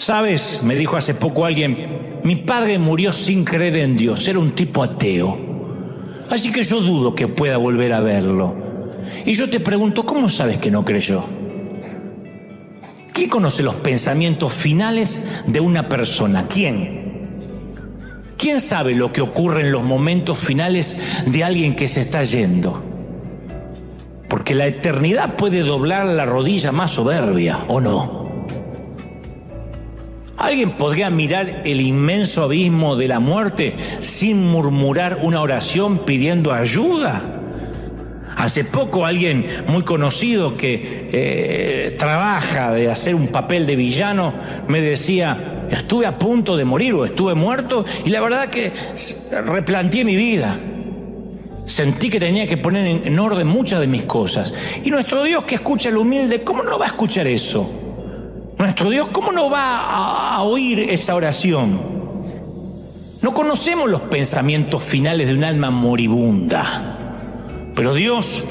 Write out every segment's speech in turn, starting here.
¿Sabes? Me dijo hace poco alguien, mi padre murió sin creer en Dios, era un tipo ateo. Así que yo dudo que pueda volver a verlo. Y yo te pregunto, ¿cómo sabes que no creyó? ¿Quién conoce los pensamientos finales de una persona? ¿Quién? ¿Quién sabe lo que ocurre en los momentos finales de alguien que se está yendo? Porque la eternidad puede doblar la rodilla más soberbia, ¿o no? ¿Alguien podría mirar el inmenso abismo de la muerte sin murmurar una oración pidiendo ayuda? Hace poco alguien muy conocido que trabaja de hacer un papel de villano me decía, estuve a punto de morir o estuve muerto y la verdad que replanteé mi vida. Sentí que tenía que poner en orden muchas de mis cosas. Y nuestro Dios que escucha al humilde, ¿cómo no va a escuchar eso? Nuestro Dios, ¿cómo no va a oír esa oración? No conocemos los pensamientos finales de un alma moribunda. Pero Dios,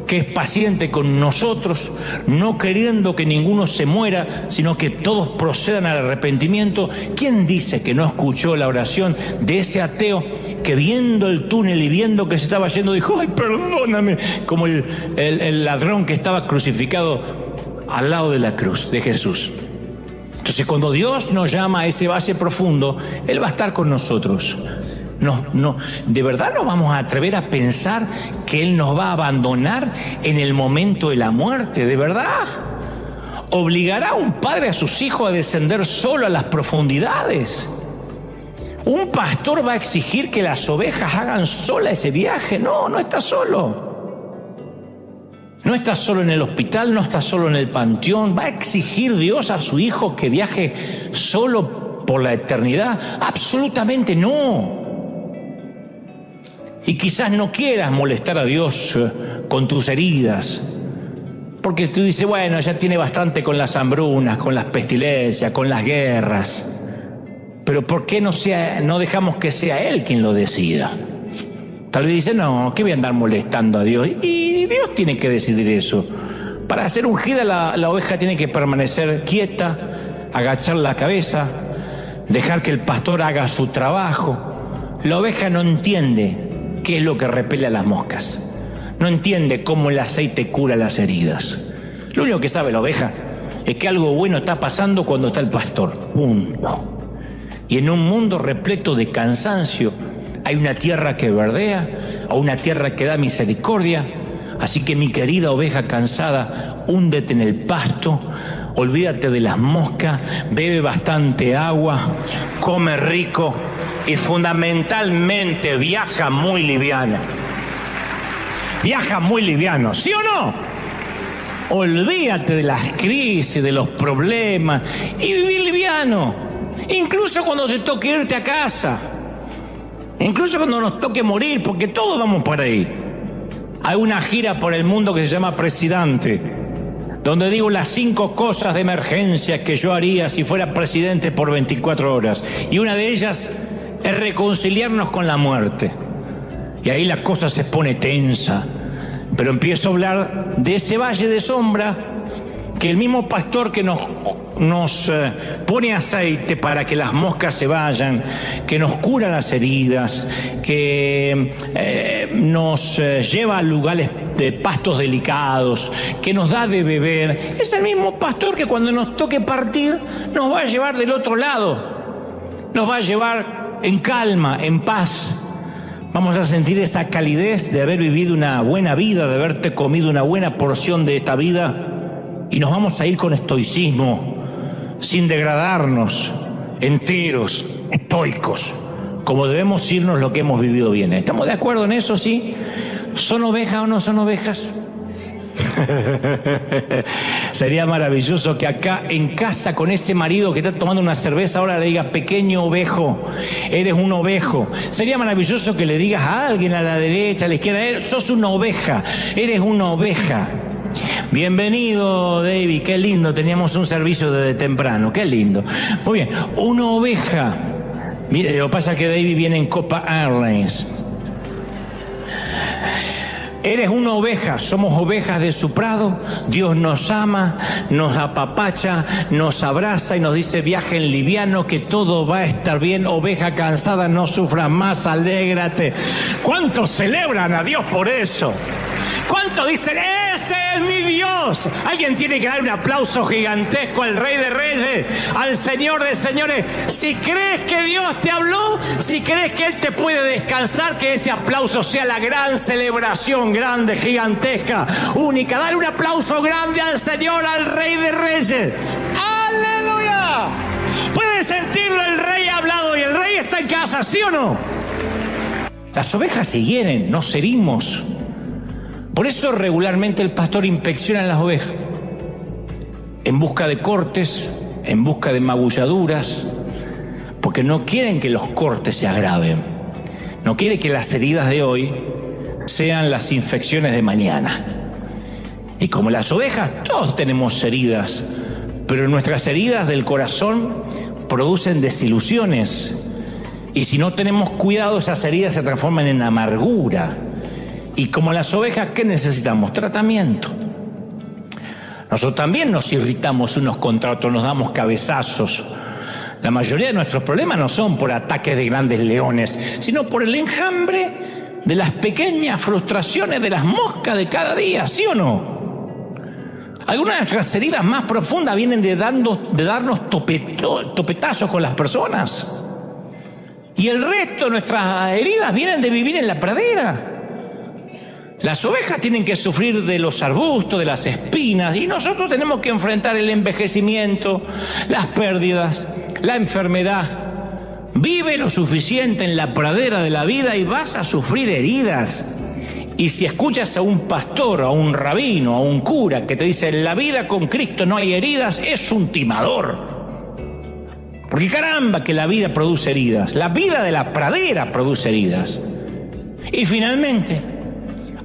que es paciente con nosotros, no queriendo que ninguno se muera, sino que todos procedan al arrepentimiento, ¿quién dice que no escuchó la oración de ese ateo que viendo el túnel y viendo que se estaba yendo dijo, ay, perdóname, como el ladrón que estaba crucificado al lado de la cruz de Jesús? Entonces, cuando Dios nos llama a ese valle profundo, Él va a estar con nosotros. No, ¿de verdad nos vamos a atrever a pensar que Él nos va a abandonar en el momento de la muerte? ¿De verdad? ¿Obligará un padre a sus hijos a descender solo a las profundidades? ¿Un pastor va a exigir que las ovejas hagan sola ese viaje? No está solo. No está solo en el hospital, no está solo en el panteón. ¿Va a exigir Dios a su hijo que viaje solo por la eternidad? Absolutamente no. Y quizás no quieras molestar a Dios con tus heridas, porque tú dices, bueno, ya tiene bastante con las hambrunas, con las pestilencias, con las guerras. Pero ¿por qué no dejamos que sea Él quien lo decida? Tal vez dice, no, ¿qué voy a andar molestando a Dios? Y Dios tiene que decidir eso. Para ser ungida la oveja tiene que permanecer quieta, agachar la cabeza, dejar que el pastor haga su trabajo. La oveja no entiende qué es lo que repele a las moscas. No entiende cómo el aceite cura las heridas. Lo único que sabe la oveja es que algo bueno está pasando cuando está el pastor. Punto. Y en un mundo repleto de cansancio, hay una tierra que verdea, o una tierra que da misericordia. Así que mi querida oveja cansada, húndete en el pasto, olvídate de las moscas, bebe bastante agua, come rico y fundamentalmente viaja muy liviana. Viaja muy liviano, ¿sí o no? Olvídate de las crisis, de los problemas y vivir liviano. Incluso cuando te toque irte a casa. Incluso cuando nos toque morir, porque todos vamos por ahí. Hay una gira por el mundo que se llama Presidente, donde digo las 5 cosas de emergencia que yo haría si fuera presidente por 24 horas. Y una de ellas es reconciliarnos con la muerte. Y ahí la cosa se pone tensa. Pero empiezo a hablar de ese valle de sombra que el mismo pastor que nos pone aceite para que las moscas se vayan, que nos cura las heridas, que nos lleva a lugares de pastos delicados, que nos da de beber, es el mismo pastor que cuando nos toque partir nos va a llevar del otro lado, nos va a llevar en calma, en paz. Vamos a sentir esa calidez de haber vivido una buena vida, de haberte comido una buena porción de esta vida, y nos vamos a ir con estoicismo, sin degradarnos, enteros, estoicos, como debemos irnos lo que hemos vivido bien. ¿Estamos de acuerdo en eso, sí? ¿Son ovejas o no son ovejas? Sería maravilloso que acá en casa con ese marido que está tomando una cerveza ahora le diga, pequeño ovejo, eres un ovejo. Sería maravilloso que le digas a alguien a la derecha, a la izquierda, sos una oveja, eres una oveja. Bienvenido, David, qué lindo, teníamos un servicio desde temprano, qué lindo. Muy bien, una oveja. Mire, lo que pasa es que David viene en Copa Airlines. Eres una oveja, somos ovejas de su prado. Dios nos ama, nos apapacha, nos abraza y nos dice: viajen liviano, que todo va a estar bien. Oveja cansada, no sufras más, alégrate. ¿Cuántos celebran a Dios por eso? ¿Cuántos dicen: ese es mi Dios? Alguien tiene que dar un aplauso gigantesco al Rey de Reyes, al Señor de Señores. Si crees que Dios te habló, si crees que Él te puede descansar, que ese aplauso sea la gran celebración, grande, gigantesca, única. Dale un aplauso grande al Señor, al Rey de Reyes. ¡Aleluya! ¿Pueden sentirlo? El Rey ha hablado y el Rey está en casa, ¿sí o no? Las ovejas se hieren, nos herimos. Por eso regularmente el pastor inspecciona las ovejas, en busca de cortes, en busca de magulladuras, porque no quieren que los cortes se agraven, no quiere que las heridas de hoy sean las infecciones de mañana. Y como las ovejas, todos tenemos heridas, pero nuestras heridas del corazón producen desilusiones, y si no tenemos cuidado, esas heridas se transforman en amargura. Y como las ovejas, ¿qué necesitamos? Tratamiento. Nosotros también nos irritamos unos contra otros, nos damos cabezazos. La mayoría de nuestros problemas no son por ataques de grandes leones, sino por el enjambre de las pequeñas frustraciones de las moscas de cada día, ¿sí o no? Algunas de nuestras heridas más profundas vienen de darnos topetazos con las personas. Y el resto de nuestras heridas vienen de vivir en la pradera. Las ovejas tienen que sufrir de los arbustos, de las espinas, y nosotros tenemos que enfrentar el envejecimiento, las pérdidas, la enfermedad. Vive lo suficiente en la pradera de la vida y vas a sufrir heridas. Y si escuchas a un pastor, a un rabino, a un cura que te dice: en la vida con Cristo no hay heridas, es un timador. Porque caramba que la vida produce heridas, la vida de la pradera produce heridas. Y finalmente,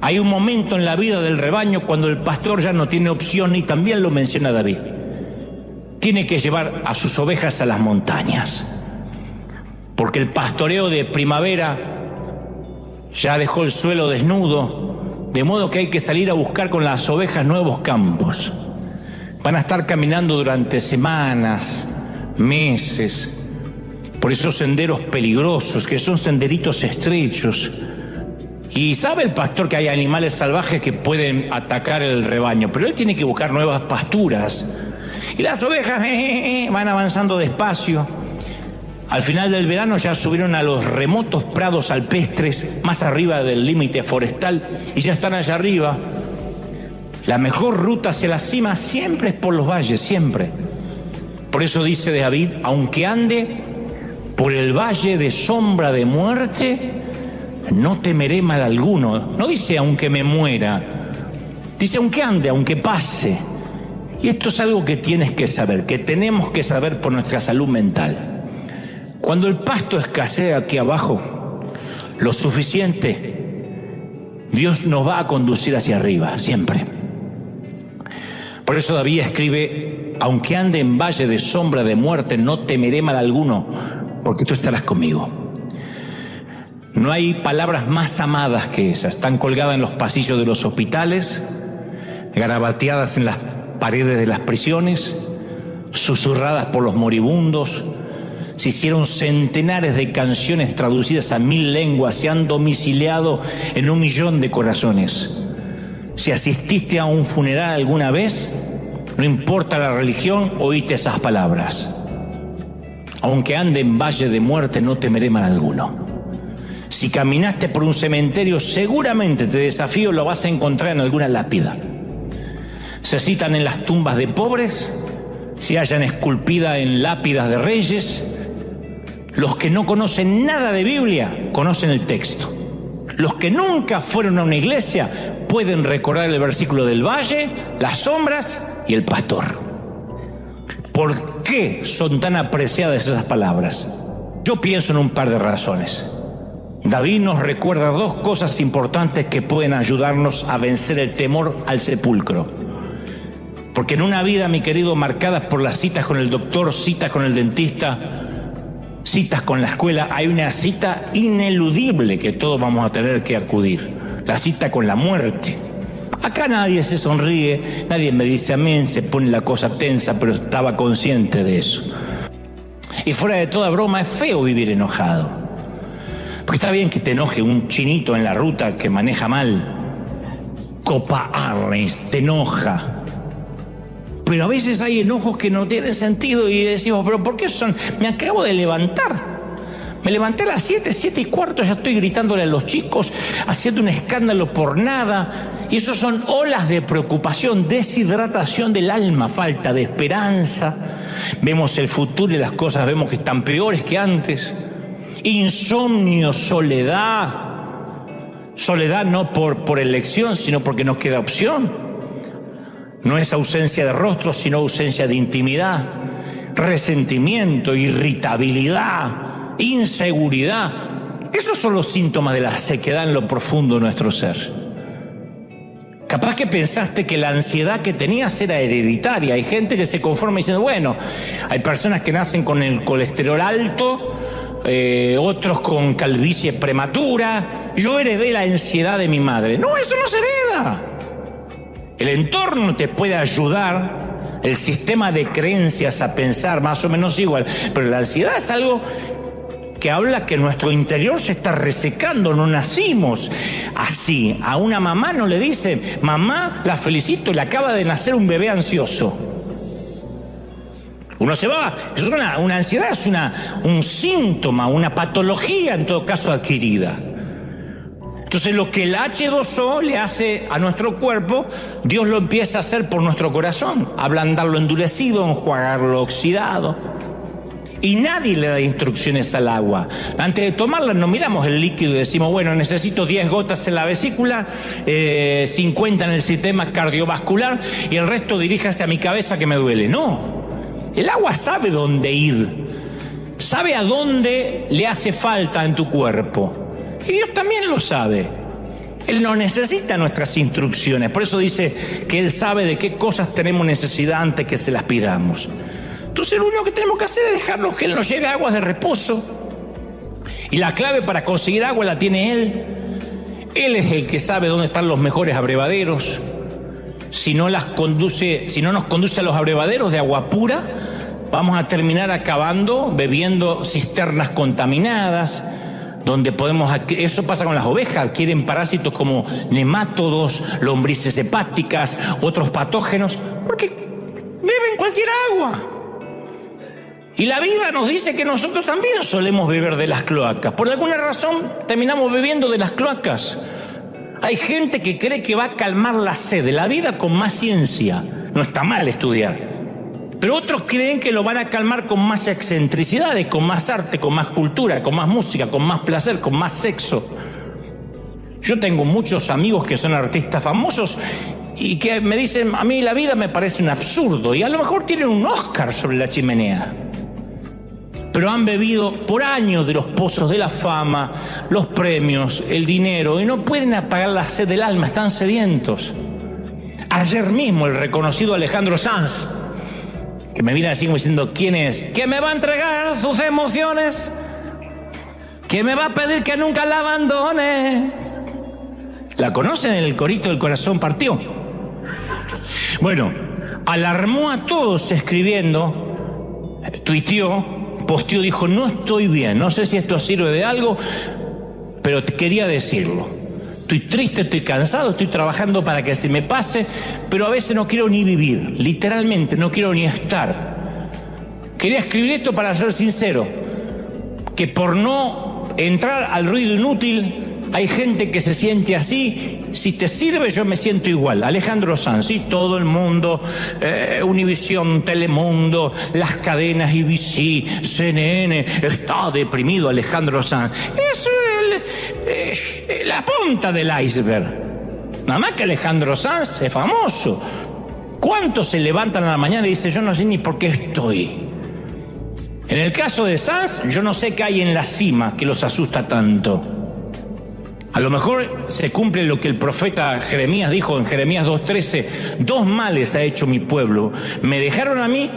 hay un momento en la vida del rebaño cuando el pastor ya no tiene opción, y también lo menciona David. Tiene que llevar a sus ovejas a las montañas, porque el pastoreo de primavera ya dejó el suelo desnudo, de modo que hay que salir a buscar con las ovejas nuevos campos. Van a estar caminando durante semanas, meses, por esos senderos peligrosos, que son senderitos estrechos. Y sabe el pastor que hay animales salvajes que pueden atacar el rebaño, pero él tiene que buscar nuevas pasturas. Y las ovejas van avanzando despacio. Al final del verano ya subieron a los remotos prados alpestres, más arriba del límite forestal, y ya están allá arriba. La mejor ruta hacia la cima siempre es por los valles, siempre. Por eso dice David: aunque ande por el valle de sombra de muerte, no temeré mal alguno. No dice aunque me muera, dice aunque ande, aunque pase. Y esto es algo que tienes que saber, que tenemos que saber por nuestra salud mental. Cuando el pasto escasea aquí abajo lo suficiente, Dios nos va a conducir hacia arriba, siempre. Por eso David escribe: aunque ande en valle de sombra de muerte, no temeré mal alguno, porque tú estarás conmigo. No hay palabras más amadas que esas. Están colgadas en los pasillos de los hospitales, garabateadas en las paredes de las prisiones, susurradas por los moribundos. Se hicieron centenares de canciones traducidas a 1000 lenguas, se han domiciliado en 1 millón de corazones. Si asististe a un funeral alguna vez, no importa la religión, oíste esas palabras: aunque ande en valle de muerte, no temeré mal alguno. Si caminaste por un cementerio, seguramente, te desafío, lo vas a encontrar en alguna lápida. Se citan en las tumbas de pobres, se hallan esculpidas en lápidas de reyes. Los que no conocen nada de Biblia conocen el texto. Los que nunca fueron a una iglesia pueden recordar el versículo del valle, las sombras y el pastor. ¿Por qué son tan apreciadas esas palabras? Yo pienso en un par de razones. David nos recuerda 2 cosas importantes que pueden ayudarnos a vencer el temor al sepulcro. Porque en una vida, mi querido, marcada por las citas con el doctor, citas con el dentista, citas con la escuela, hay una cita ineludible que todos vamos a tener que acudir: la cita con la muerte. Acá nadie se sonríe, nadie me dice amén, se pone la cosa tensa, pero estaba consciente de eso. Y fuera de toda broma, es feo vivir enojado. Porque está bien que te enoje un chinito en la ruta que maneja mal. Copa Arles, te enoja. Pero a veces hay enojos que no tienen sentido y decimos, ¿pero por qué son? Me acabo de levantar. Me levanté a las 7:15, ya estoy gritándole a los chicos, haciendo un escándalo por nada. Y eso son olas de preocupación, deshidratación del alma, falta de esperanza. Vemos el futuro y las cosas vemos que están peores que antes. Insomnio, soledad. Soledad no por elección, sino porque no queda opción. No es ausencia de rostro, sino ausencia de intimidad. Resentimiento, irritabilidad, inseguridad. Esos son los síntomas de la sequedad en lo profundo de nuestro ser. Capaz que pensaste que la ansiedad que tenías era hereditaria. Hay gente que se conforma diciendo, bueno, hay personas que nacen con el colesterol alto, otros con calvicie prematura. Yo heredé la ansiedad de mi madre. No, eso no se hereda. El entorno te puede ayudar, el sistema de creencias a pensar más o menos igual, pero la ansiedad es algo que habla que nuestro interior se está resecando, no nacimos así. A una mamá no le dicen, mamá, la felicito, le acaba de nacer un bebé ansioso. Uno se va, eso es una ansiedad, es un síntoma, una patología en todo caso adquirida. Entonces lo que el H2O le hace a nuestro cuerpo, Dios lo empieza a hacer por nuestro corazón, ablandarlo endurecido, enjuagarlo oxidado. Y nadie le da instrucciones al agua. Antes de tomarla no miramos el líquido y decimos, bueno, necesito 10 gotas en la vesícula, 50 en el sistema cardiovascular y el resto diríjase a mi cabeza que me duele. No, el agua sabe dónde ir, sabe a dónde le hace falta en tu cuerpo. Y Dios también lo sabe. Él no necesita nuestras instrucciones, por eso dice que Él sabe de qué cosas tenemos necesidad antes que se las pidamos. Entonces lo único que tenemos que hacer es dejarnos que Él nos lleve aguas de reposo. Y la clave para conseguir agua la tiene Él. Él es el que sabe dónde están los mejores abrevaderos. Si no nos conduce a los abrevaderos de agua pura, vamos a terminar acabando bebiendo cisternas contaminadas, donde eso pasa con las ovejas, adquieren parásitos como nemátodos, lombrices hepáticas, otros patógenos, porque beben cualquier agua. Y la vida nos dice que nosotros también solemos beber de las cloacas. Por alguna razón terminamos bebiendo de las cloacas. Hay gente que cree que va a calmar la sed de la vida con más ciencia. No está mal estudiar. Pero otros creen que lo van a calmar con más excentricidades, con más arte, con más cultura, con más música, con más placer, con más sexo. Yo tengo muchos amigos que son artistas famosos y que me dicen, a mí la vida me parece un absurdo. Y a lo mejor tienen un Oscar sobre la chimenea. Pero han bebido por años de los pozos de la fama, los premios, el dinero, y no pueden apagar la sed del alma, están sedientos. Ayer mismo el reconocido Alejandro Sanz, que me viene así como diciendo, ¿quién es? ¿Que me va a entregar sus emociones? ¿Que me va a pedir que nunca la abandone? ¿La conocen? El corito del corazón partió. Bueno, alarmó a todos escribiendo, tuiteó, posteó, dijo, no estoy bien, no sé si esto sirve de algo, pero quería decirlo. Estoy triste, estoy cansado, estoy trabajando para que se me pase, pero a veces no quiero ni vivir, literalmente no quiero ni estar. Quería escribir esto para ser sincero, que por no entrar al ruido inútil, hay gente que se siente así. Si te sirve, yo me siento igual. Alejandro Sanz, sí, todo el mundo, Univisión, Telemundo, las cadenas IBC, CNN, está deprimido Alejandro Sanz. Eso es la punta del iceberg. Nada más que Alejandro Sanz es famoso. ¿Cuántos se levantan a la mañana y dicen, yo no sé ni por qué estoy? En el caso de Sanz, yo no sé qué hay en la cima que los asusta tanto. A lo mejor se cumple lo que el profeta Jeremías dijo en Jeremías 2:13, 2 males ha hecho mi pueblo. Me dejaron a mí,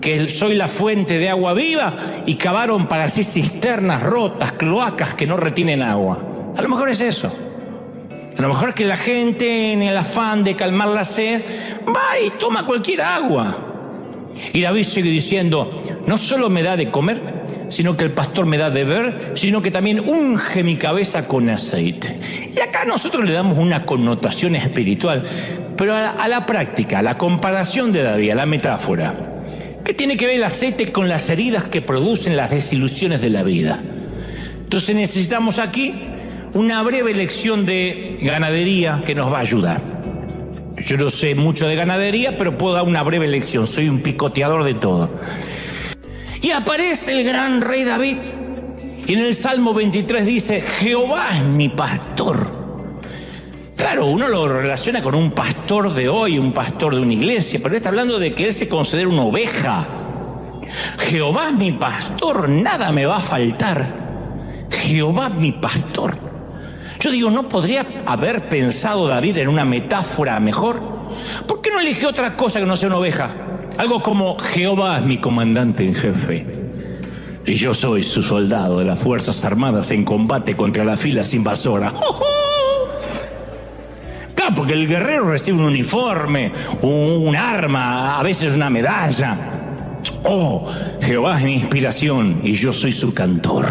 que soy la fuente de agua viva, y cavaron para sí cisternas rotas, cloacas que no retienen agua. A lo mejor es eso. A lo mejor es que la gente, en el afán de calmar la sed, va y toma cualquier agua. Y David sigue diciendo, no solo me da de comer, sino que el pastor me da de beber, sino que también unge mi cabeza con aceite. Y acá nosotros le damos una connotación espiritual, pero a la práctica, a la comparación de David, a la metáfora. ¿Qué tiene que ver el aceite con las heridas que producen las desilusiones de la vida? Entonces necesitamos aquí una breve lección de ganadería que nos va a ayudar. Yo no sé mucho de ganadería, pero puedo dar una breve lección. Soy un picoteador de todo. Y aparece el gran rey David. Y en el Salmo 23 dice, Jehová es mi pastor. Claro, uno lo relaciona con un pastor de hoy, un pastor de una iglesia, pero está hablando de que él se considera una oveja. Jehová es mi pastor, nada me va a faltar. Jehová es mi pastor. Yo digo, ¿no podría haber pensado David en una metáfora mejor? ¿Por qué no eligió otra cosa que no sea una oveja? Algo como, Jehová es mi comandante en jefe, y yo soy su soldado de las Fuerzas Armadas en combate contra las filas invasoras. Claro, porque el guerrero recibe un uniforme, un arma, a veces una medalla. Oh, Jehová es mi inspiración, y yo soy su cantor.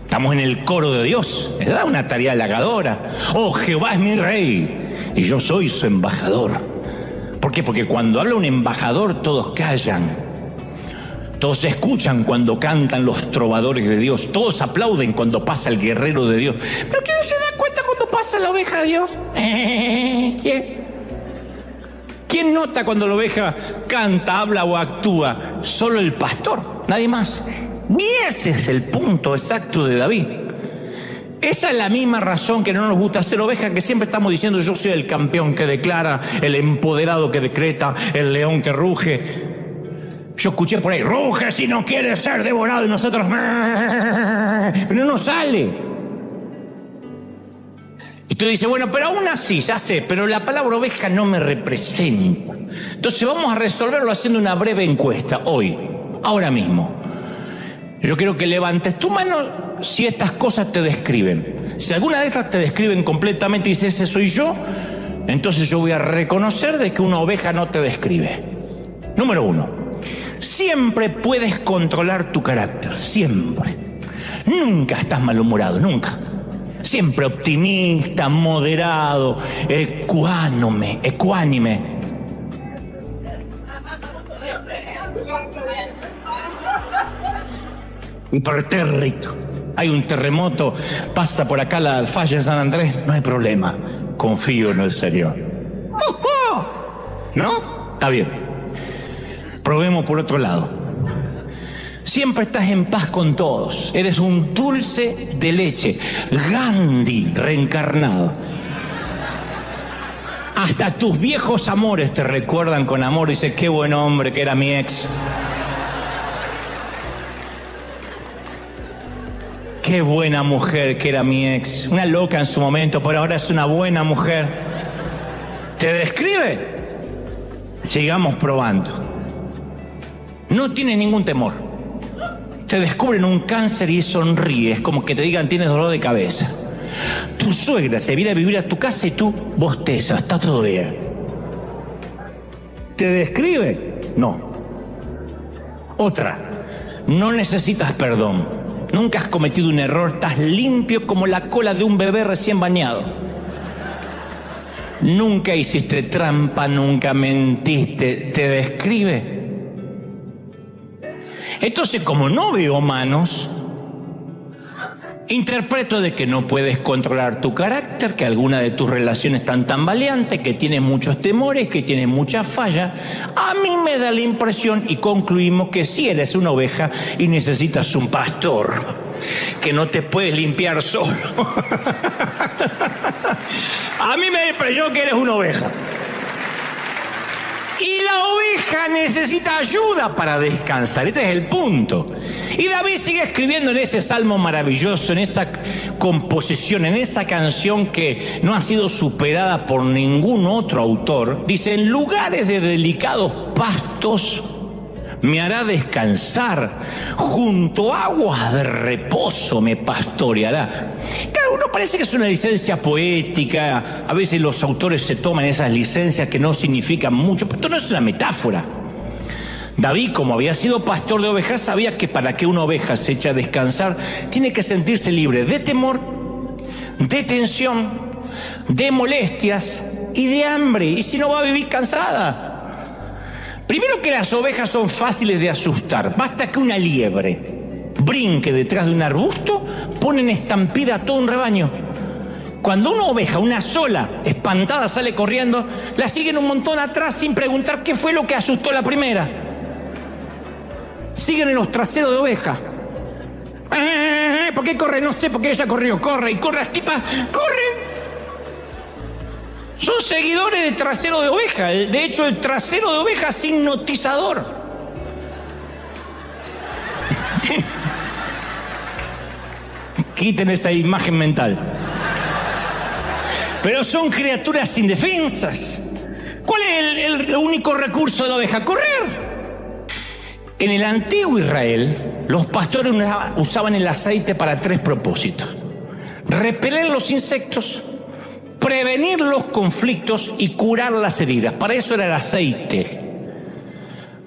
Estamos en el coro de Dios, es una tarea halagadora. Oh, Jehová es mi rey, y yo soy su embajador. ¿Por qué? Porque cuando habla un embajador todos callan. Todos escuchan cuando cantan los trovadores de Dios. Todos aplauden cuando pasa el guerrero de Dios. ¿Pero quién se da cuenta cuando pasa la oveja de Dios? ¿Quién? ¿Quién nota cuando la oveja canta, habla o actúa? Solo el pastor, nadie más. Y ese es el punto exacto de David. Esa es la misma razón que no nos gusta ser oveja, que siempre estamos diciendo, yo soy el campeón que declara, el empoderado que decreta, el león que ruge. Yo escuché por ahí, ruge si no quiere ser devorado, y nosotros, pero no sale. Y tú dices, bueno, pero aún así, ya sé, pero la palabra oveja no me representa. Entonces vamos a resolverlo haciendo una breve encuesta, hoy, ahora mismo. Yo quiero que levantes tu mano si estas cosas te describen. Si alguna de estas te describen completamente y dices, ese soy yo, entonces yo voy a reconocer de que una oveja no te describe. Número 1, siempre puedes controlar tu carácter, siempre. Nunca estás malhumorado, nunca. Siempre optimista, moderado, ecuánime. Hipertérrico. Hay un terremoto, pasa por acá la falla de San Andrés, no hay problema. Confío en el Señor. ¿No? Está bien. Probemos por otro lado. Siempre estás en paz con todos. Eres un dulce de leche. Gandhi reencarnado. Hasta tus viejos amores te recuerdan con amor. Dices, qué buen hombre que era mi ex. Qué buena mujer que era mi ex. Una loca en su momento, pero ahora es una buena mujer. ¿Te describe? Sigamos probando. No tiene ningún temor. Te descubren un cáncer y sonríes, como que te digan tienes dolor de cabeza. Tu suegra se viene a vivir a tu casa y tú bostezas, está todo bien. ¿Te describe? No. Otra, no necesitas perdón. Nunca has cometido un error, estás limpio como la cola de un bebé recién bañado. Nunca hiciste trampa, nunca mentiste. ¿Te describe? Entonces, como no veo manos, interpreto de que no puedes controlar tu carácter, que alguna de tus relaciones están tambaleantes, que tienes muchos temores, que tienes muchas fallas. A mí me da la impresión y concluimos que sí eres una oveja y necesitas un pastor, que no te puedes limpiar solo. A mí me da la impresión que eres una oveja. Y la oveja necesita ayuda para descansar. Este es el punto. Y David sigue escribiendo en ese salmo maravilloso, en esa composición, en esa canción que no ha sido superada por ningún otro autor. Dice, en lugares de delicados pastos me hará descansar, junto a aguas de reposo me pastoreará. Claro, uno parece que es una licencia poética. A veces los autores se toman esas licencias que no significan mucho, pero esto no es una metáfora. David, como había sido pastor de ovejas, sabía que para que una oveja se eche a descansar, tiene que sentirse libre de temor, de tensión, de molestias y de hambre. Y si no, va a vivir cansada. Primero, que las ovejas son fáciles de asustar. Basta que una liebre brinque detrás de un arbusto, ponen estampida a todo un rebaño. Cuando una oveja, una sola, espantada, sale corriendo, la siguen un montón atrás sin preguntar qué fue lo que asustó a la primera. Siguen en los traseros de oveja. ¿Por qué corre? No sé por qué ella corrió. Corre y corre, las tipas corren. Son seguidores de trasero de oveja. De hecho, el trasero de oveja es hipnotizador. Quiten esa imagen mental. Pero son criaturas indefensas. ¿Cuál es el único recurso de la oveja? Correr. En el antiguo Israel, los pastores usaban el aceite para 3 propósitos: repeler los insectos, prevenir los conflictos y curar las heridas. Para eso era el aceite.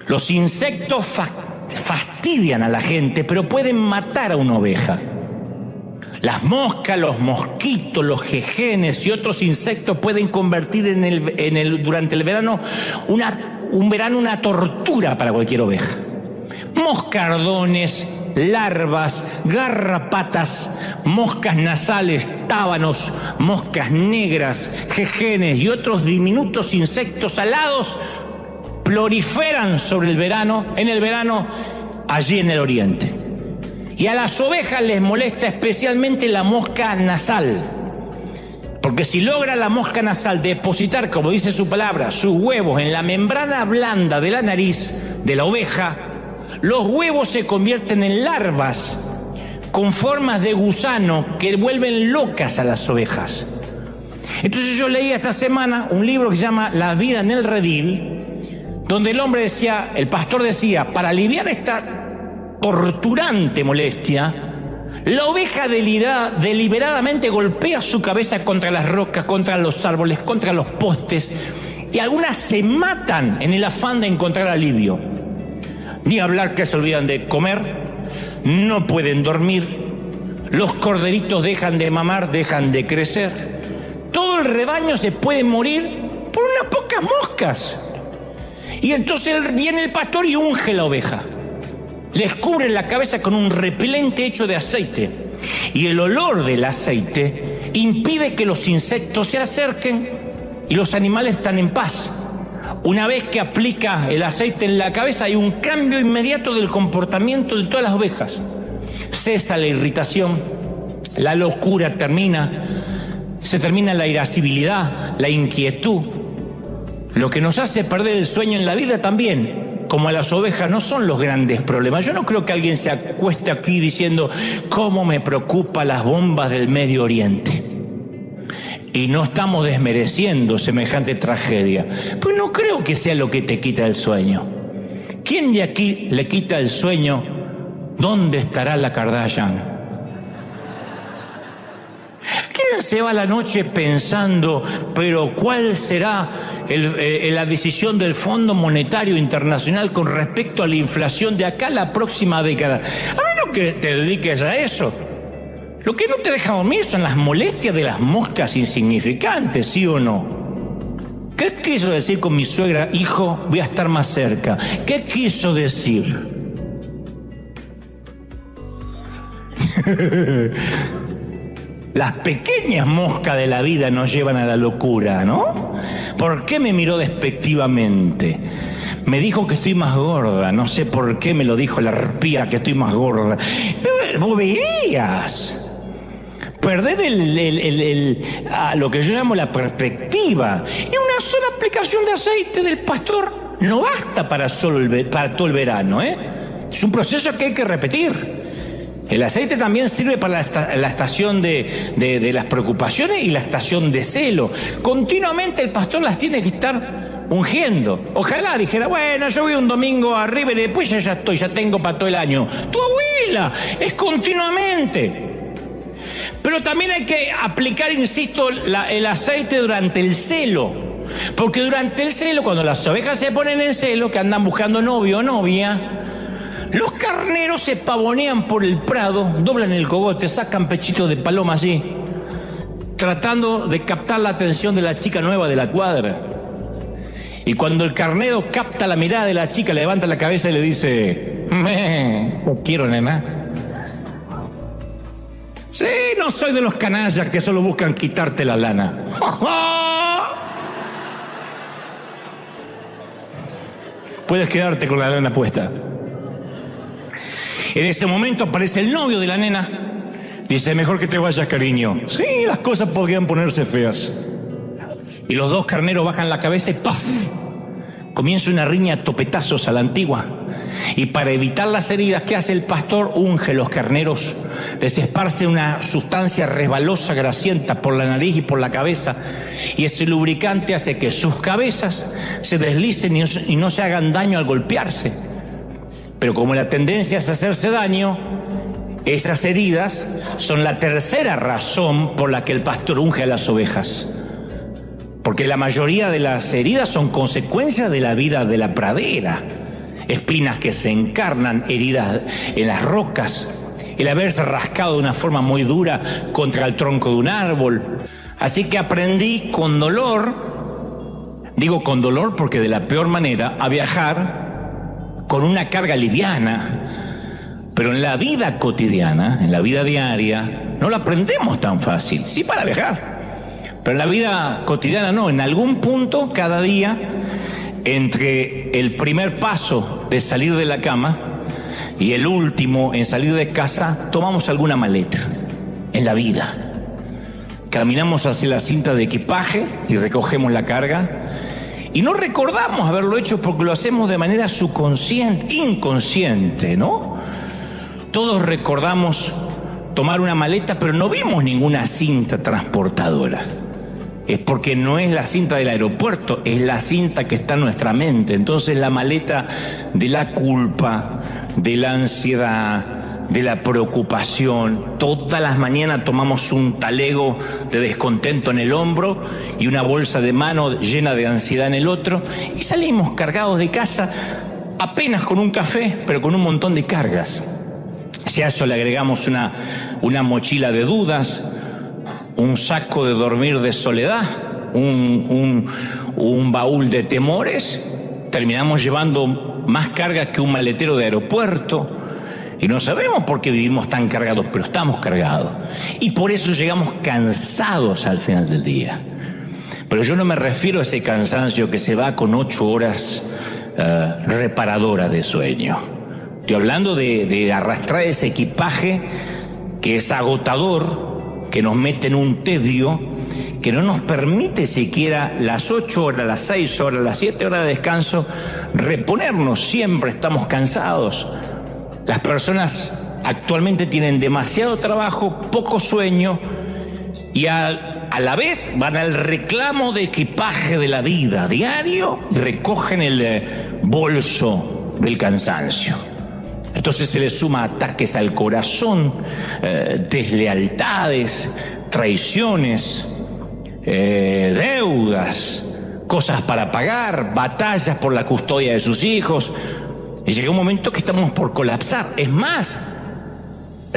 Los insectos fastidian a la gente, pero pueden matar a una oveja. Las moscas, los mosquitos, los jejenes y otros insectos pueden convertir durante el verano una tortura para cualquier oveja. Moscardones, larvas, garrapatas, moscas nasales, tábanos, moscas negras, jejenes y otros diminutos insectos alados proliferan en el verano, allí en el oriente. Y a las ovejas les molesta especialmente la mosca nasal, porque si logra la mosca nasal depositar, como dice su palabra, sus huevos en la membrana blanda de la nariz de la oveja, los huevos se convierten en larvas con formas de gusano que vuelven locas a las ovejas. Entonces yo leí esta semana un libro que se llama La vida en el redil, donde el pastor decía, para aliviar esta torturante molestia, la oveja deliberadamente golpea su cabeza contra las rocas, contra los árboles, contra los postes, y algunas se matan en el afán de encontrar alivio. Ni hablar que se olvidan de comer, no pueden dormir, los corderitos dejan de mamar, dejan de crecer, todo el rebaño se puede morir por unas pocas moscas. Y entonces viene el pastor y unge la oveja. Les cubre la cabeza con un repelente hecho de aceite. Y el olor del aceite impide que los insectos se acerquen y los animales están en paz. Una vez que aplica el aceite en la cabeza, hay un cambio inmediato del comportamiento de todas las ovejas. Cesa la irritación, la locura termina, se termina la irascibilidad, la inquietud. Lo que nos hace perder el sueño en la vida también, como a las ovejas, no son los grandes problemas. Yo no creo que alguien se acueste aquí diciendo cómo me preocupan las bombas del Medio Oriente. Y no estamos desmereciendo semejante tragedia. Pues no creo que sea lo que te quita el sueño. ¿Quién de aquí le quita el sueño? ¿Dónde estará la Kardashian? ¿Quién se va a la noche pensando, pero cuál será la decisión del Fondo Monetario Internacional con respecto a la inflación de acá a la próxima década? A menos que te dediques a eso. Lo que no te deja dormir son las molestias de las moscas insignificantes, ¿sí o no? ¿Qué quiso decir con mi suegra? Hijo, voy a estar más cerca. ¿Qué quiso decir? Las pequeñas moscas de la vida nos llevan a la locura, ¿no? ¿Por qué me miró despectivamente? Me dijo que estoy más gorda. No sé por qué me lo dijo la arpía, que estoy más gorda. Vos veías. Perder lo que yo llamo la perspectiva. Y una sola aplicación de aceite del pastor no basta para todo el verano, ¿eh? Es un proceso que hay que repetir. El aceite también sirve para la estación de las preocupaciones y la estación de celo. Continuamente el pastor las tiene que estar ungiendo. Ojalá dijera, bueno, yo voy un domingo arriba y después ya tengo para todo el año. Tu abuela es continuamente. Pero también hay que aplicar, insisto, el aceite durante el celo. Porque durante el celo, cuando las ovejas se ponen en celo, que andan buscando novio o novia, los carneros se pavonean por el prado, doblan el cogote, sacan pechitos de paloma allí, tratando de captar la atención de la chica nueva de la cuadra. Y cuando el carnero capta la mirada de la chica, levanta la cabeza y le dice: no quiero, nena. Sí, no soy de los canallas que solo buscan quitarte la lana. Puedes quedarte con la lana puesta. En ese momento aparece el novio de la nena. Dice: mejor que te vayas, cariño. Sí, las cosas podrían ponerse feas. Y los dos carneros bajan la cabeza y ¡paf! Comienza una riña a topetazos a la antigua. Y para evitar las heridas, ¿qué hace el pastor? Unge los carneros, les esparce una sustancia resbalosa, grasienta por la nariz y por la cabeza, y ese lubricante hace que sus cabezas se deslicen y no se hagan daño al golpearse. Pero como la tendencia es hacerse daño, esas heridas son la tercera razón por la que el pastor unge a las ovejas. Porque la mayoría de las heridas son consecuencia de la vida de la pradera. Espinas que se encarnan, heridas en las rocas, el haberse rascado de una forma muy dura contra el tronco de un árbol. Así que aprendí con dolor, digo con dolor porque de la peor manera, a viajar con una carga liviana. Pero en la vida cotidiana, en la vida diaria, no lo aprendemos tan fácil. Sí, para viajar, pero en la vida cotidiana no. En algún punto, cada día, entre el primer paso de salir de la cama y el último en salir de casa, tomamos alguna maleta. En la vida caminamos hacia la cinta de equipaje y recogemos la carga, y no recordamos haberlo hecho porque lo hacemos de manera subconsciente, inconsciente, ¿no? Todos recordamos tomar una maleta, pero no vimos ninguna cinta transportadora. Es porque no es la cinta del aeropuerto, es la cinta que está en nuestra mente. Entonces la maleta de la culpa, de la ansiedad, de la preocupación. Todas las mañanas tomamos un talego de descontento en el hombro y una bolsa de mano llena de ansiedad en el otro, y salimos cargados de casa apenas con un café, pero con un montón de cargas. Si a eso le agregamos una mochila de dudas, un saco de dormir de soledad, un baúl de temores, terminamos llevando más carga que un maletero de aeropuerto, y no sabemos por qué vivimos tan cargados, pero estamos cargados, y por eso llegamos cansados al final del día. Pero yo no me refiero a ese cansancio que se va con 8 horas reparadoras de sueño. Estoy hablando de arrastrar ese equipaje que es agotador, que nos mete en un tedio, que no nos permite siquiera las 8 horas, las 6 horas, las 7 horas de descanso reponernos. Siempre estamos cansados. Las personas actualmente tienen demasiado trabajo, poco sueño, y a la vez van al reclamo de equipaje de la vida diario y recogen el bolso del cansancio. Entonces se le suma ataques al corazón, deslealtades, traiciones, deudas, cosas para pagar, batallas por la custodia de sus hijos. Y llega un momento que estamos por colapsar. Es más,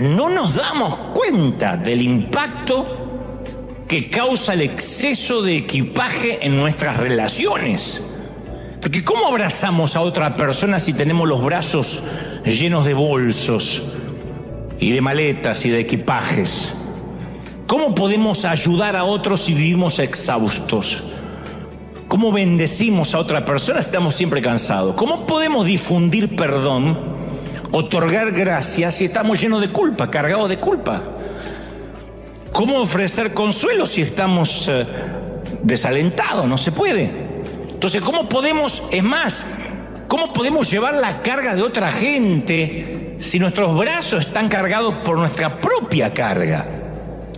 no nos damos cuenta del impacto que causa el exceso de equipaje en nuestras relaciones. Porque ¿cómo abrazamos a otra persona si tenemos los brazos llenos de bolsos y de maletas y de equipajes? ¿Cómo podemos ayudar a otros si vivimos exhaustos? ¿Cómo bendecimos a otra persona si estamos siempre cansados? ¿Cómo podemos difundir perdón, otorgar gracias si estamos llenos de culpa, cargados de culpa? ¿Cómo ofrecer consuelo si estamos desalentados? No se puede. Entonces, ¿cómo podemos, es más, cómo podemos llevar la carga de otra gente si nuestros brazos están cargados por nuestra propia carga?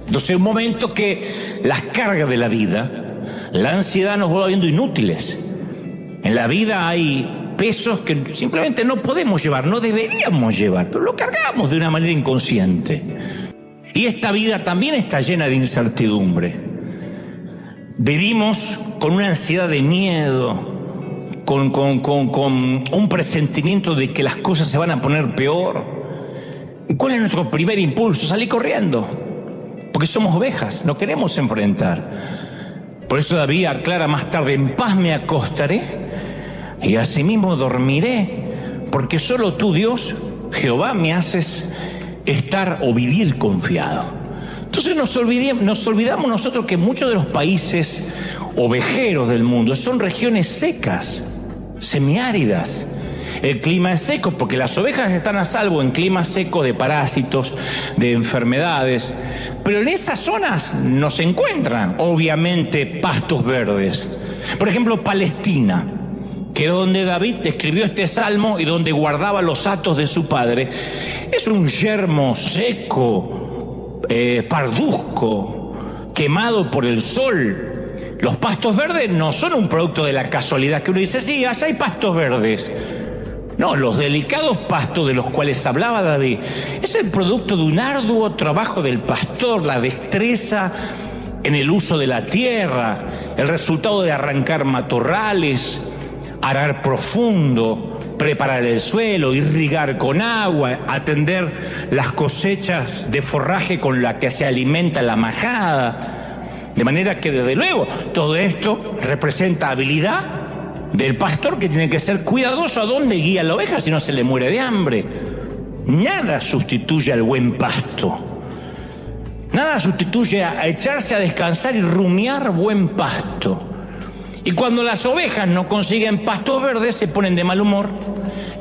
Entonces, un momento que las cargas de la vida, la ansiedad nos va viendo inútiles. En la vida hay pesos que simplemente no podemos llevar, no deberíamos llevar, pero lo cargamos de una manera inconsciente. Y esta vida también está llena de incertidumbre. Vivimos con una ansiedad de miedo, con un presentimiento de que las cosas se van a poner peor. ¿Y cuál es nuestro primer impulso? Salir corriendo, porque somos ovejas, no queremos enfrentar. Por eso David aclara más tarde: en paz me acostaré y asimismo dormiré, porque solo tú, Dios, Jehová, me haces estar o vivir confiado. Entonces nos olvidamos nosotros que muchos de los países ovejeros del mundo son regiones secas, semiáridas. El clima es seco porque las ovejas están a salvo en clima seco de parásitos, de enfermedades. Pero en esas zonas no se encuentran, obviamente, pastos verdes. Por ejemplo, Palestina, que es donde David escribió este salmo y donde guardaba los hatos de su padre, es un yermo seco, parduzco, quemado por el sol. Los pastos verdes no son un producto de la casualidad, que uno dice, sí, allá hay pastos verdes. No, los delicados pastos de los cuales hablaba David es el producto de un arduo trabajo del pastor, la destreza en el uso de la tierra, el resultado de arrancar matorrales, arar profundo, preparar el suelo, irrigar con agua, atender las cosechas de forraje con la que se alimenta la majada. De manera que, desde luego, todo esto representa habilidad del pastor, que tiene que ser cuidadoso a dónde guía la oveja, si no se le muere de hambre. Nada sustituye al buen pasto. Nada sustituye a echarse a descansar y rumiar buen pasto. Y cuando las ovejas no consiguen pastos verdes, se ponen de mal humor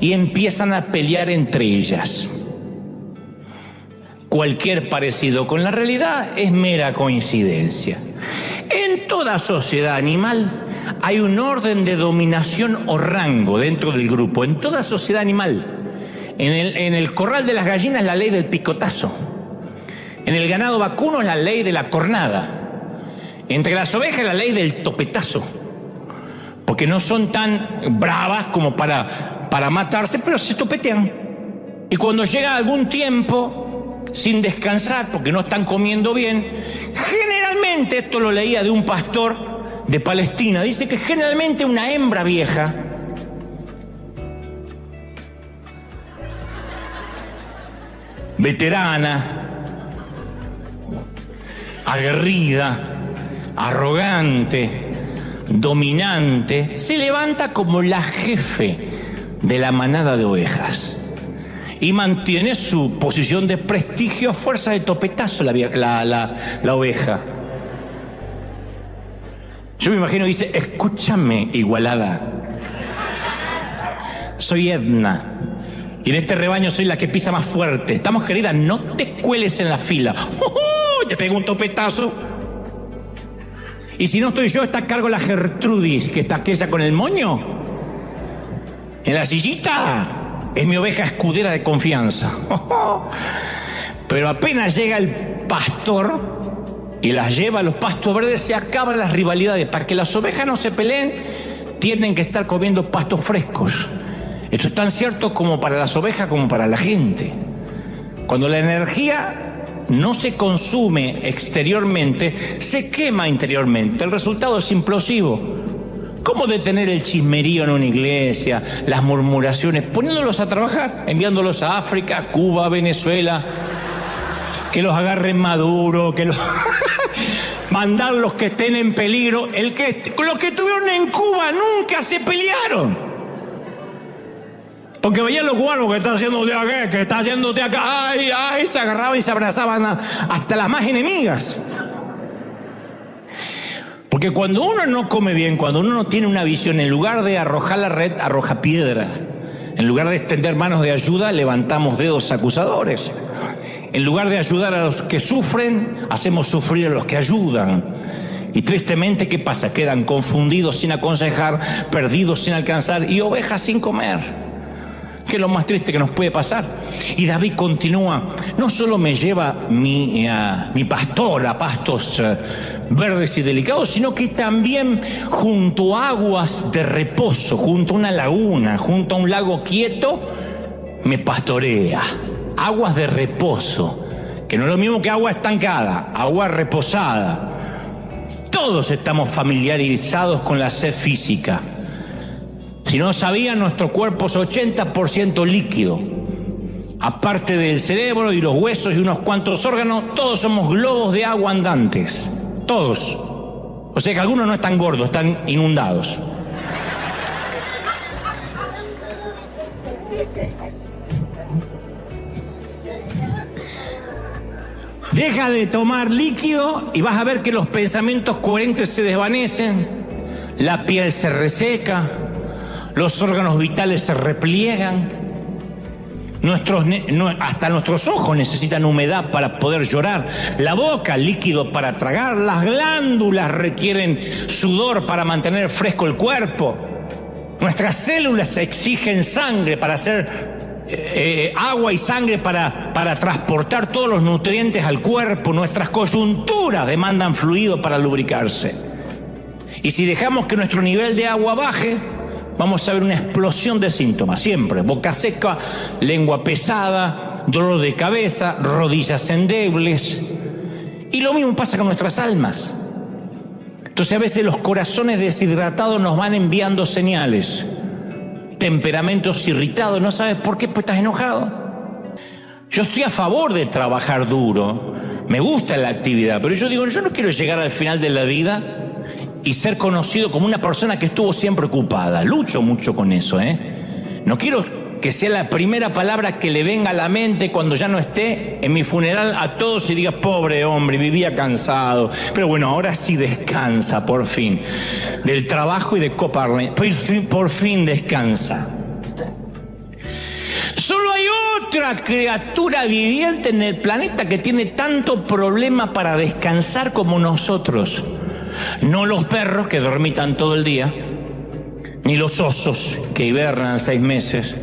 y empiezan a pelear entre ellas. Cualquier parecido con la realidad es mera coincidencia. En toda sociedad animal hay un orden de dominación o rango dentro del grupo. En toda sociedad animal. En el corral de las gallinas, la ley del picotazo. En el ganado vacuno, la ley de la cornada. Entre las ovejas, la ley del topetazo. Porque no son tan bravas como para matarse, pero se topetean. Y cuando llega algún tiempo sin descansar, porque no están comiendo bien, generalmente, esto lo leía de un pastor de Palestina, dice que generalmente una hembra vieja veterana, aguerrida, arrogante, dominante, se levanta como la jefe de la manada de ovejas y mantiene su posición de prestigio a fuerza de topetazo la oveja. Yo me imagino que dice: escúchame, igualada, soy Edna y en este rebaño soy la que pisa más fuerte. Estamos, querida, no te cueles en la fila. Te pego un topetazo. Y si no estoy yo, está a cargo la Gertrudis, que está aquella con el moño en la sillita. Es mi oveja escudera de confianza. Pero apenas llega el pastor y las lleva a los pastos verdes, se acaban las rivalidades. Para que las ovejas no se peleen, tienen que estar comiendo pastos frescos. Esto es tan cierto como para las ovejas como para la gente. Cuando la energía no se consume exteriormente, se quema interiormente. El resultado es implosivo. ¿Cómo detener el chismerío en una iglesia, las murmuraciones? Poniéndolos a trabajar, enviándolos a África, Cuba, Venezuela, que los agarren Maduro, que los mandarlos que estén en peligro. Los que estuvieron en Cuba nunca se pelearon. Porque veían los cubanos que están haciendo de acá, que están haciendo de acá, ay, se agarraban y se abrazaban hasta las más enemigas. Porque cuando uno no come bien, cuando uno no tiene una visión, en lugar de arrojar la red, arroja piedras. En lugar de extender manos de ayuda, levantamos dedos acusadores. En lugar de ayudar a los que sufren, hacemos sufrir a los que ayudan. Y tristemente, ¿qué pasa? Quedan confundidos sin aconsejar, perdidos sin alcanzar y ovejas sin comer. Que es lo más triste que nos puede pasar. Y David continúa: no solo me lleva mi pastor a pastos verdes y delicados, sino que también junto a aguas de reposo, junto a una laguna, junto a un lago quieto, me pastorea. Aguas de reposo. que no es lo mismo que agua estancada, agua reposada. Todos estamos familiarizados con la sed física. Si no sabían, nuestro cuerpo es 80% líquido. Aparte del cerebro y los huesos y unos cuantos órganos, todos somos globos de agua andantes. Todos. O sea que algunos no están gordos, están inundados. Deja de tomar líquido y vas a ver que los pensamientos coherentes se desvanecen, la piel se reseca, los órganos vitales se repliegan, hasta nuestros ojos necesitan humedad para poder llorar, la boca líquido para tragar, las glándulas requieren sudor para mantener fresco el cuerpo, nuestras células exigen sangre para hacer agua y sangre para transportar todos los nutrientes al cuerpo, nuestras coyunturas demandan fluido para lubricarse. Y si dejamos que nuestro nivel de agua baje, vamos a ver una explosión de síntomas, siempre. Boca seca, lengua pesada, dolor de cabeza, rodillas endebles. Y lo mismo pasa con nuestras almas. Entonces a veces los corazones deshidratados nos van enviando señales. Temperamentos irritados, no sabes por qué, pues estás enojado. Yo estoy a favor de trabajar duro, me gusta la actividad, pero yo digo, yo no quiero llegar al final de la vida y ser conocido como una persona que estuvo siempre ocupada. Lucho mucho con eso, No quiero que sea la primera palabra que le venga a la mente cuando ya no esté en mi funeral a todos y diga, pobre hombre, vivía cansado, pero bueno, ahora sí descansa por fin del trabajo y de coparle, por fin descansa. Solo hay otra criatura viviente en el planeta que tiene tanto problema para descansar como nosotros. No los perros que dormitan todo el día, ni los osos que hibernan 6 meses,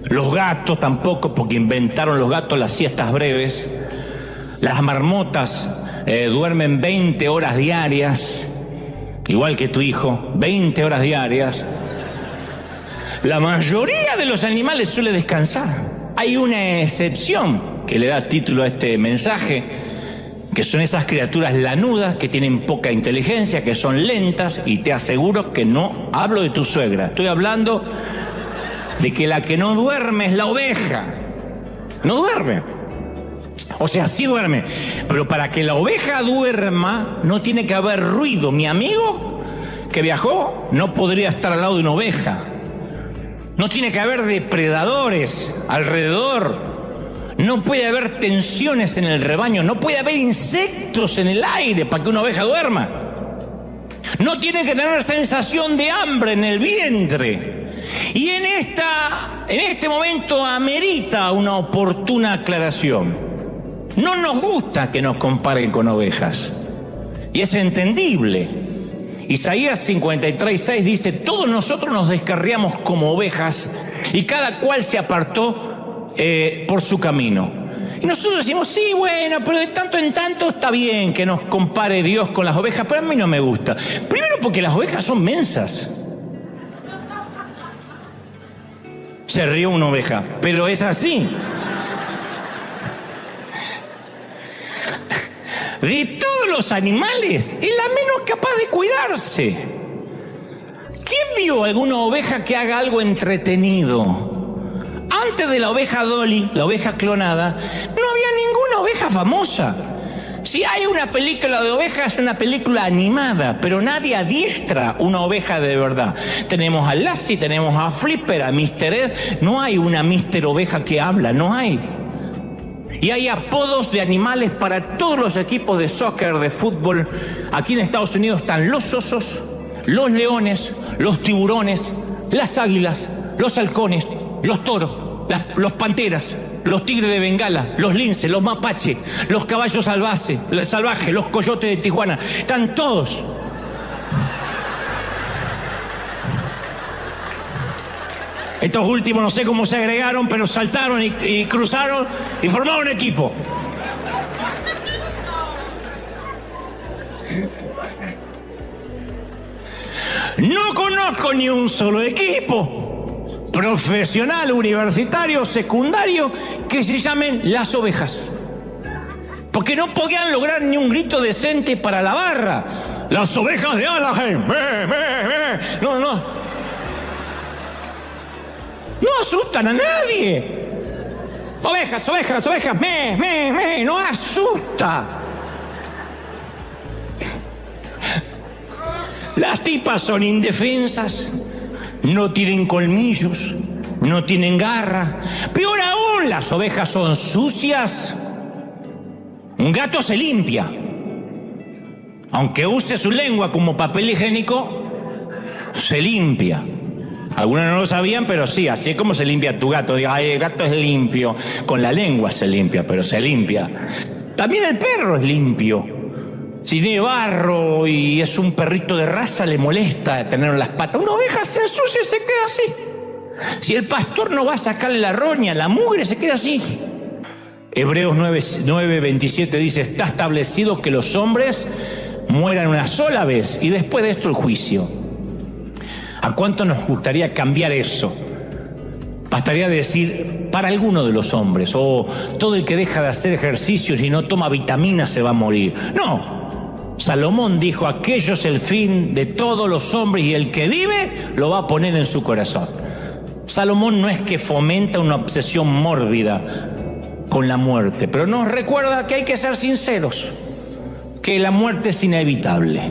los gatos tampoco, porque inventaron los gatos las siestas breves, las marmotas duermen 20 horas diarias, igual que tu hijo, 20 horas diarias. La mayoría de los animales suele descansar. Hay una excepción que le da título a este mensaje, que son esas criaturas lanudas que tienen poca inteligencia, que son lentas, y te aseguro que no hablo de tu suegra, estoy hablando de que la que no duerme es la oveja. No duerme. O sea, sí duerme, pero para que la oveja duerma no tiene que haber ruido. Mi amigo que viajó no podría estar al lado de una oveja. No tiene que haber depredadores alrededor. No puede haber tensiones en el rebaño. No puede haber insectos en el aire para que una oveja duerma. No tiene que tener sensación de hambre en el vientre. Y en este momento amerita una oportuna aclaración. No nos gusta que nos comparen con ovejas. Y es entendible. Isaías 53:6 dice, todos nosotros nos descarriamos como ovejas y cada cual se apartó por su camino. Y nosotros decimos, sí, bueno, pero de tanto en tanto está bien que nos compare Dios con las ovejas, pero a mí no me gusta. Primero porque las ovejas son mensas. Se rió una oveja, pero es así. De todos los animales, es la menos capaz de cuidarse. ¿Quién vio alguna oveja que haga algo entretenido? Antes de la oveja Dolly, la oveja clonada, no había ninguna oveja famosa. Si hay una película de ovejas, es una película animada, pero nadie adiestra una oveja de verdad. Tenemos a Lassie, tenemos a Flipper, a Mr. Ed. No hay una Mr. Oveja que habla, no hay. Y hay apodos de animales para todos los equipos de soccer, de fútbol. Aquí en Estados Unidos están los osos, los leones, los tiburones, las águilas, los halcones, los toros, los panteras, los tigres de Bengala, los linces, los mapaches, los caballos salvajes, los coyotes de Tijuana. Están todos. Estos últimos no sé cómo se agregaron, pero saltaron y cruzaron y formaron equipo. No conozco ni un solo equipo profesional, universitario, secundario, que se llamen las ovejas. porque no podían lograr ni un grito decente para la barra. Las ovejas de Anaheim, no asustan a nadie. Ovejas, no asusta. Las tipas son indefensas, no tienen colmillos, no tienen garra. Peor aún, las ovejas son sucias. Un gato se limpia, aunque use su lengua como papel higiénico, se limpia. Algunos no lo sabían, pero sí, así es como se limpia tu gato. Diga, ay, el gato es limpio. Con la lengua se limpia, pero se limpia. También el perro es limpio. Si tiene barro y es un perrito de raza, le molesta tener las patas. Una oveja se ensucia y se queda así. Si el pastor no va a sacarle la roña, la mugre, se queda así. Hebreos 9:27 dice, está establecido que los hombres mueran una sola vez y después de esto el juicio. ¿A cuánto nos gustaría cambiar eso? Bastaría decir, para alguno de los hombres, o todo el que deja de hacer ejercicios y no toma vitaminas se va a morir. No, Salomón dijo, aquello es el fin de todos los hombres y el que vive lo va a poner en su corazón. Salomón no es que fomenta una obsesión mórbida con la muerte, pero nos recuerda que hay que ser sinceros, que la muerte es inevitable.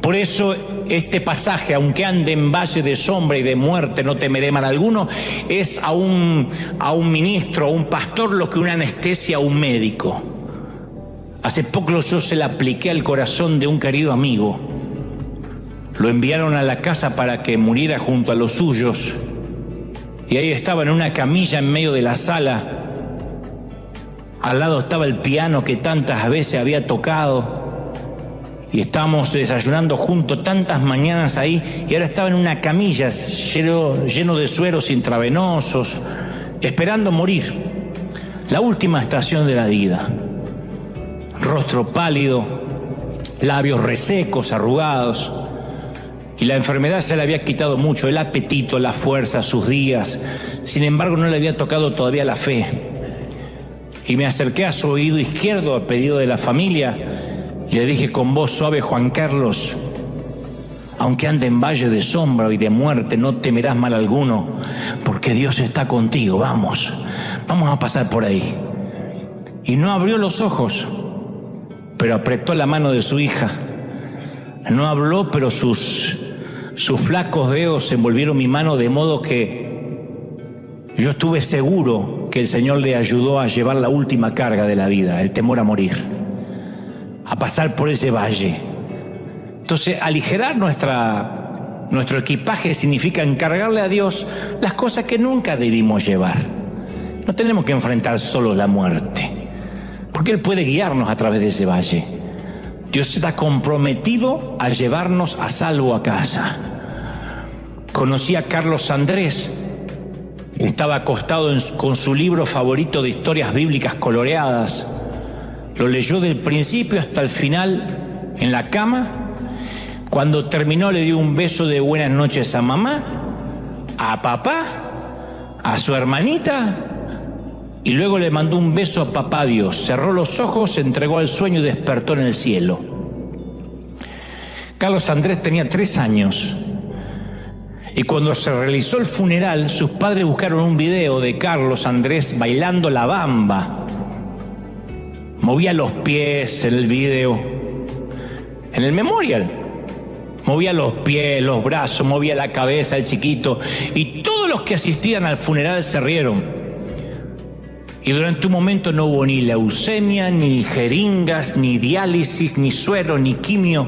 Por eso este pasaje, aunque ande en valle de sombra y de muerte, no temeré mal alguno, es a un ministro, a un pastor, lo que una anestesia a un médico. Hace poco yo se la apliqué al corazón de un querido amigo. Lo enviaron a la casa para que muriera junto a los suyos. Y ahí estaba en una camilla en medio de la sala. Al lado estaba el piano que tantas veces había tocado. Y estábamos desayunando juntos tantas mañanas ahí, y ahora estaba en una camilla lleno de sueros intravenosos, esperando morir. La última estación de la vida. Rostro pálido, labios resecos, arrugados. Y la enfermedad se le había quitado mucho, el apetito, la fuerza, sus días. Sin embargo, no le había tocado todavía la fe. Y me acerqué a su oído izquierdo a pedido de la familia y le dije con voz suave, Juan Carlos, aunque ande en valle de sombra y de muerte, no temerás mal alguno, porque Dios está contigo, vamos a pasar por ahí. Y no abrió los ojos, pero apretó la mano de su hija. No habló, pero sus flacos dedos envolvieron mi mano, de modo que yo estuve seguro que el Señor le ayudó a llevar la última carga de la vida, el temor a morir, a pasar por ese valle. Entonces, aligerar nuestro equipaje significa encargarle a Dios las cosas que nunca debimos llevar. No tenemos que enfrentar solo la muerte, porque Él puede guiarnos a través de ese valle. Dios está comprometido a llevarnos a salvo a casa. Conocí a Carlos Andrés. Estaba acostado con su libro favorito de historias bíblicas coloreadas. Lo leyó del principio hasta el final en la cama. Cuando terminó le dio un beso de buenas noches a mamá, a papá, a su hermanita, y luego le mandó un beso a papá Dios. Cerró los ojos, se entregó al sueño y despertó en el cielo. Carlos Andrés tenía 3 años. Y cuando se realizó el funeral, sus padres buscaron un video de Carlos Andrés bailando la bamba. Movía los pies en el video, en el memorial. Movía los pies, los brazos, movía la cabeza el chiquito. Y todos los que asistían al funeral se rieron. Y durante un momento no hubo ni leucemia, ni jeringas, ni diálisis, ni suero, ni quimio.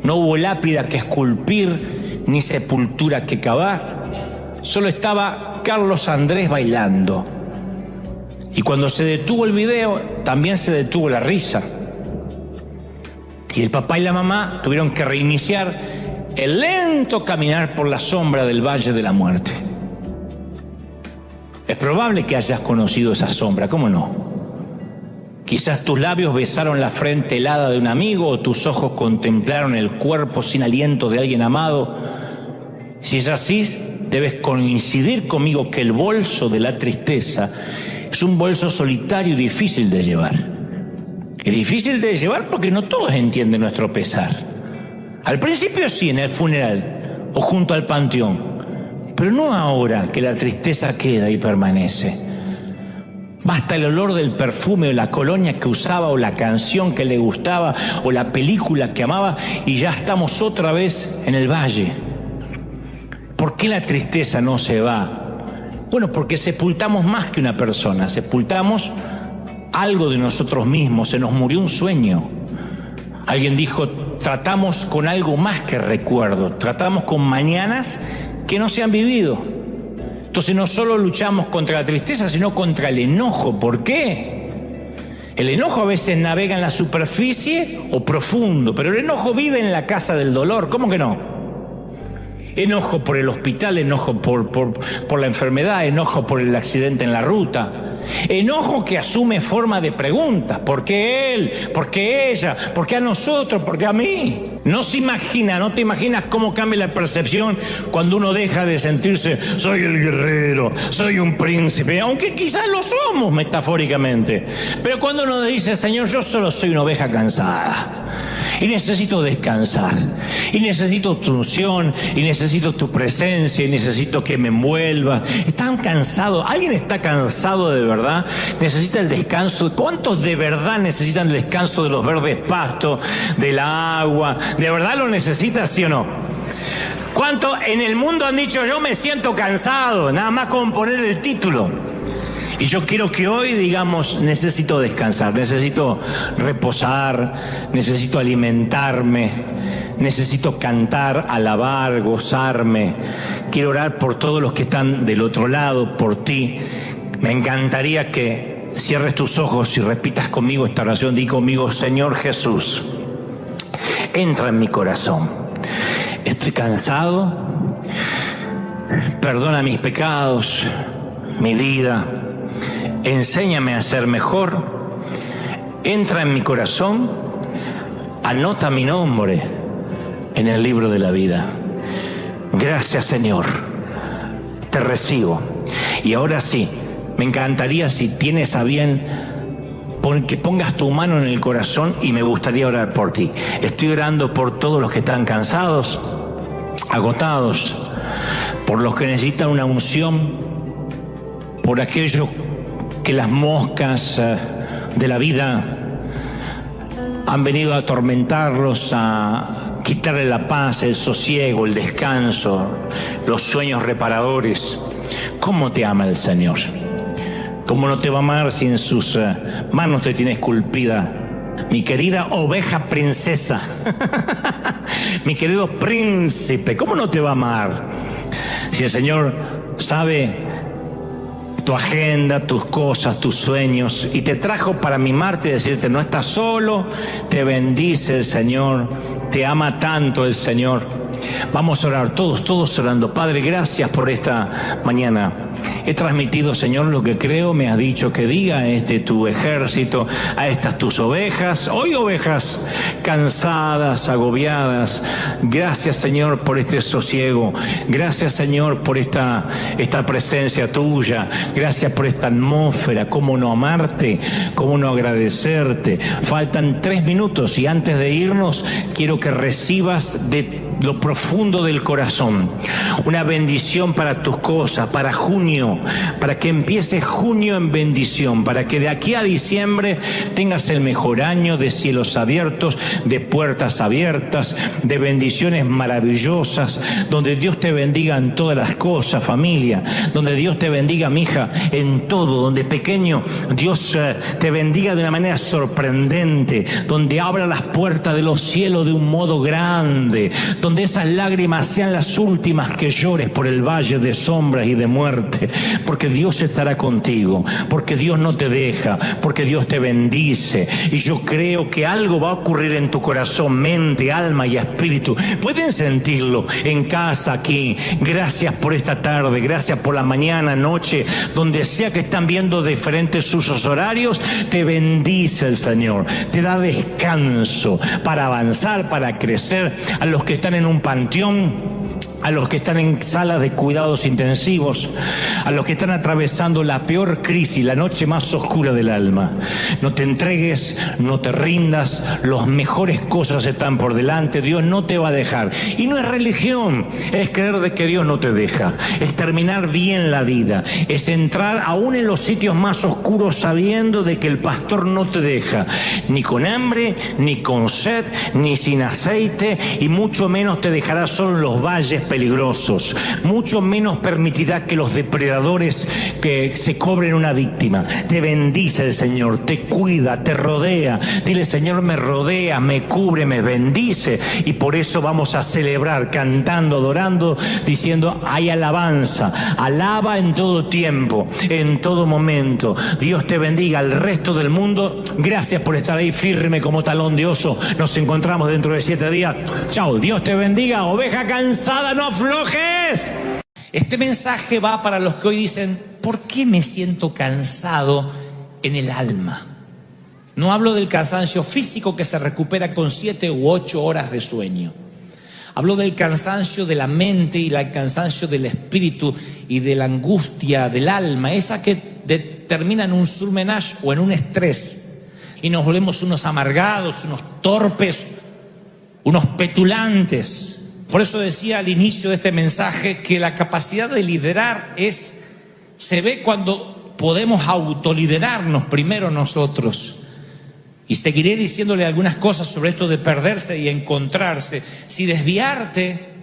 No hubo lápida que esculpir, ni sepultura que cavar. Solo estaba Carlos Andrés bailando. Y cuando se detuvo el video, también se detuvo la risa. Y el papá y la mamá tuvieron que reiniciar el lento caminar por la sombra del valle de la muerte. Es probable que hayas conocido esa sombra, ¿cómo no? Quizás tus labios besaron la frente helada de un amigo, o tus ojos contemplaron el cuerpo sin aliento de alguien amado. Si es así, debes coincidir conmigo que el bolso de la tristeza es un bolso solitario y difícil de llevar. Es difícil de llevar porque no todos entienden nuestro pesar. Al principio sí, en el funeral o junto al panteón, pero no ahora que la tristeza queda y permanece. Basta el olor del perfume o la colonia que usaba o la canción que le gustaba o la película que amaba y ya estamos otra vez en el valle. ¿Por qué la tristeza no se va? Bueno, porque sepultamos más que una persona, sepultamos algo de nosotros mismos, se nos murió un sueño. Alguien dijo, tratamos con algo más que recuerdo, tratamos con mañanas que no se han vivido. Entonces no solo luchamos contra la tristeza, sino contra el enojo. ¿Por qué? El enojo a veces navega en la superficie o profundo, pero el enojo vive en la casa del dolor. ¿Cómo que no? Enojo por el hospital, enojo por la enfermedad, enojo por el accidente en la ruta. Enojo que asume forma de preguntas. ¿Por qué él? ¿Por qué ella? ¿Por qué a nosotros? ¿Por qué a mí? No te imaginas cómo cambia la percepción cuando uno deja de sentirse, soy el guerrero, soy un príncipe, aunque quizás lo somos metafóricamente. Pero cuando uno dice, Señor, yo solo soy una oveja cansada. Y necesito descansar, y necesito tu unción, y necesito tu presencia, y necesito que me envuelva. ¿Están cansados? ¿Alguien está cansado de verdad? ¿Necesita el descanso? ¿Cuántos de verdad necesitan el descanso de los verdes pastos, del agua? ¿De verdad lo necesitan, sí o no? ¿Cuántos en el mundo han dicho, yo me siento cansado? Nada más con poner el título. Y yo quiero que hoy digamos, necesito descansar, necesito reposar, necesito alimentarme, necesito cantar, alabar, gozarme. Quiero orar por todos los que están del otro lado, por ti. Me encantaría que cierres tus ojos y repitas conmigo esta oración. Di conmigo, Señor Jesús, entra en mi corazón. Estoy cansado, perdona mis pecados, mi vida. Enséñame a ser mejor, entra en mi corazón, anota mi nombre en el libro de la vida. Gracias, Señor, te recibo. Y ahora sí, me encantaría si tienes a bien que pongas tu mano en el corazón y me gustaría orar por ti. Estoy orando por todos los que están cansados, agotados, por los que necesitan una unción, por aquellos que las moscas de la vida han venido a atormentarlos, a quitarle la paz, el sosiego, el descanso, los sueños reparadores. ¿Cómo te ama el Señor? ¿Cómo no te va a amar si en sus manos te tiene esculpida? Mi querida oveja princesa, mi querido príncipe, ¿cómo no te va a amar? Si el Señor sabe tu agenda, tus cosas, tus sueños, y te trajo para mimarte y decirte, no estás solo, te bendice el Señor, te ama tanto el Señor. Vamos a orar, todos orando. Padre, gracias por esta mañana. He transmitido, Señor, lo que creo, me has dicho que diga a este tu ejército, a estas tus ovejas, hoy ovejas cansadas, agobiadas. Gracias, Señor, por este sosiego. Gracias, Señor, por esta presencia tuya. Gracias por esta atmósfera. Cómo no amarte, cómo no agradecerte. Faltan 3 minutos y antes de irnos, quiero que recibas de lo profundo del corazón una bendición para tus cosas, para junio, para que empiece junio en bendición, para que de aquí a diciembre tengas el mejor año de cielos abiertos, de puertas abiertas, de bendiciones maravillosas, donde Dios te bendiga en todas las cosas, familia, donde Dios te bendiga, mija, en todo, donde pequeño Dios te bendiga de una manera sorprendente, donde abra las puertas de los cielos de un modo grande, donde esas lágrimas sean las últimas que llores por el valle de sombras y de muerte, porque Dios estará contigo, porque Dios no te deja, porque Dios te bendice. Y yo creo que algo va a ocurrir en tu corazón, mente, alma y espíritu. Pueden sentirlo en casa, aquí. Gracias por esta tarde, gracias por la mañana, noche, donde sea que están viendo diferentes usos horarios, te bendice el Señor, te da descanso para avanzar, para crecer. A los que están en un panteón, a los que están en salas de cuidados intensivos, a los que están atravesando la peor crisis, la noche más oscura del alma. No te entregues, no te rindas, las mejores cosas están por delante, Dios no te va a dejar. Y no es religión, es creer de que Dios no te deja, es terminar bien la vida, es entrar aún en los sitios más oscuros sabiendo de que el pastor no te deja, ni con hambre, ni con sed, ni sin aceite, y mucho menos te dejará solo en los valles peligrosos, mucho menos permitirá que los depredadores que se cobren una víctima. Te bendice el Señor, te cuida, te rodea. Dile: Señor, me rodea, me cubre, me bendice. Y por eso vamos a celebrar cantando, adorando, diciendo: hay alabanza, alaba en todo tiempo, en todo momento. Dios te bendiga. Al resto del mundo, gracias por estar ahí firme como talón de oso. Nos encontramos dentro de 7 días. Chao, Dios te bendiga. Oveja cansada, no aflojes. Este mensaje va para los que hoy dicen: ¿por qué me siento cansado en el alma? No hablo del cansancio físico que se recupera con 7 u 8 horas de sueño. Hablo del cansancio de la mente y el cansancio del espíritu y de la angustia del alma, esa que termina en un surmenage o en un estrés. Y nos volvemos unos amargados, unos torpes, unos petulantes. Por eso decía al inicio de este mensaje que la capacidad de liderar se ve cuando podemos autoliderarnos primero nosotros. Y seguiré diciéndole algunas cosas sobre esto de perderse y encontrarse. Si desviarte,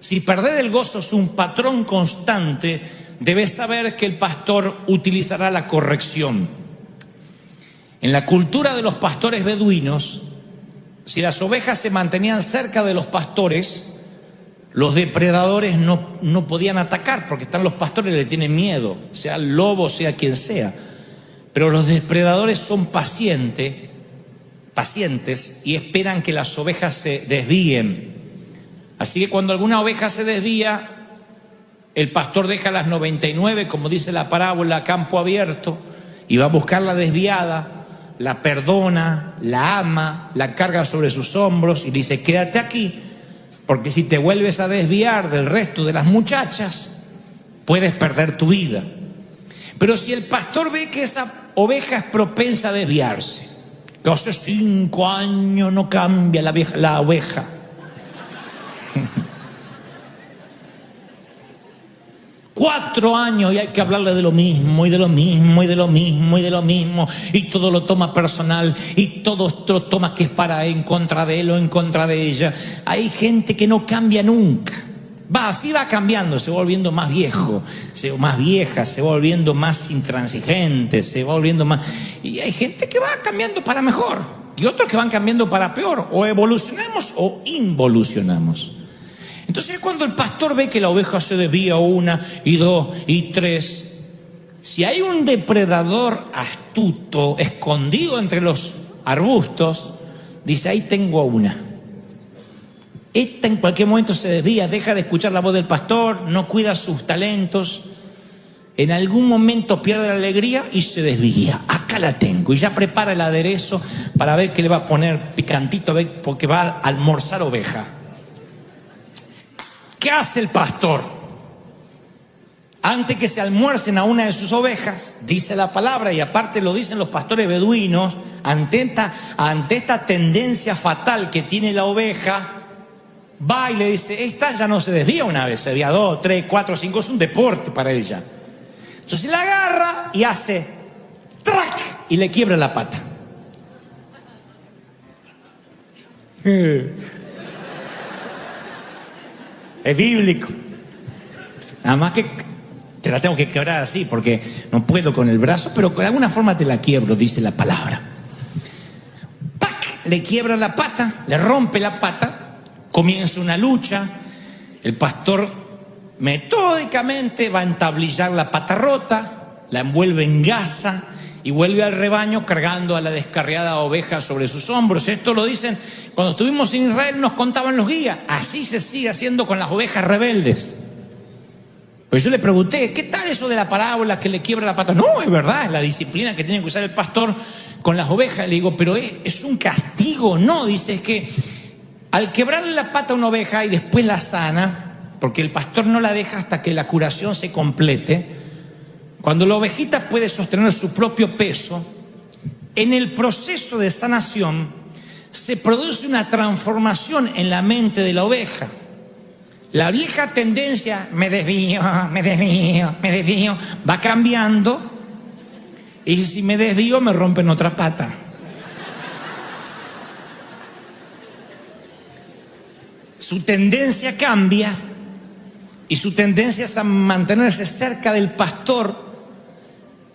si perder el gozo es un patrón constante, debes saber que el pastor utilizará la corrección. En la cultura de los pastores beduinos, si las ovejas se mantenían cerca de los pastores, los depredadores no podían atacar, porque están los pastores, le tienen miedo, sea el lobo, sea quien sea. Pero los depredadores son pacientes y esperan que las ovejas se desvíen. Así que cuando alguna oveja se desvía, el pastor deja las 99, como dice la parábola, a campo abierto, y va a buscar la desviada, la perdona, la ama, la carga sobre sus hombros y le dice: quédate aquí, porque si te vuelves a desviar del resto de las muchachas, puedes perder tu vida. Pero si el pastor ve que esa oveja es propensa a desviarse, que hace 5 años no cambia la oveja, Cuatro años y hay que hablarle de lo mismo y de lo mismo y de lo mismo y de lo mismo, y todo lo toma personal y todo lo toma que es para en contra de él o en contra de ella. Hay gente que no cambia nunca. Así va cambiando, se va volviendo más viejo, más vieja, se va volviendo más intransigente, se va volviendo más... Y hay gente que va cambiando para mejor y otros que van cambiando para peor. O evolucionamos o involucionamos. Entonces, cuando el pastor ve que la oveja se desvía 1 y 2 y 3, si hay un depredador astuto, escondido entre los arbustos, dice: ahí tengo a una. Esta en cualquier momento se desvía, deja de escuchar la voz del pastor, no cuida sus talentos, en algún momento pierde la alegría y se desvía. Acá la tengo. Y ya prepara el aderezo para ver qué le va a poner picantito, porque va a almorzar oveja. ¿Qué hace el pastor? Antes que se almuercen a una de sus ovejas, dice la palabra, y aparte lo dicen los pastores beduinos, ante esta tendencia fatal que tiene la oveja, va y le dice: esta ya no se desvía una vez, se desvía 2, 3, 4, 5, es un deporte para ella. Entonces la agarra y hace ¡trac! Y le quiebra la pata. Es bíblico. Nada más que te la tengo que quebrar así porque no puedo con el brazo, pero de alguna forma te la quiebro, dice la palabra. ¡Pac! Le quiebra la pata, le rompe la pata, comienza una lucha. El pastor metódicamente va a entablillar la pata rota, la envuelve en gasa y vuelve al rebaño cargando a la descarriada oveja sobre sus hombros. Esto lo dicen, cuando estuvimos en Israel nos contaban los guías. Así se sigue haciendo con las ovejas rebeldes. Pues yo le pregunté: ¿qué tal eso de la parábola que le quiebra la pata? No, es verdad, es la disciplina que tiene que usar el pastor con las ovejas. Le digo: pero ¿es un castigo? No, dice, es que al quebrarle la pata a una oveja y después la sana, porque el pastor no la deja hasta que la curación se complete. Cuando la ovejita puede sostener su propio peso, en el proceso de sanación se produce una transformación en la mente de la oveja. La vieja tendencia, me desvío, va cambiando, y si me desvío me rompen otra pata. Su tendencia cambia, y su tendencia es a mantenerse cerca del pastor.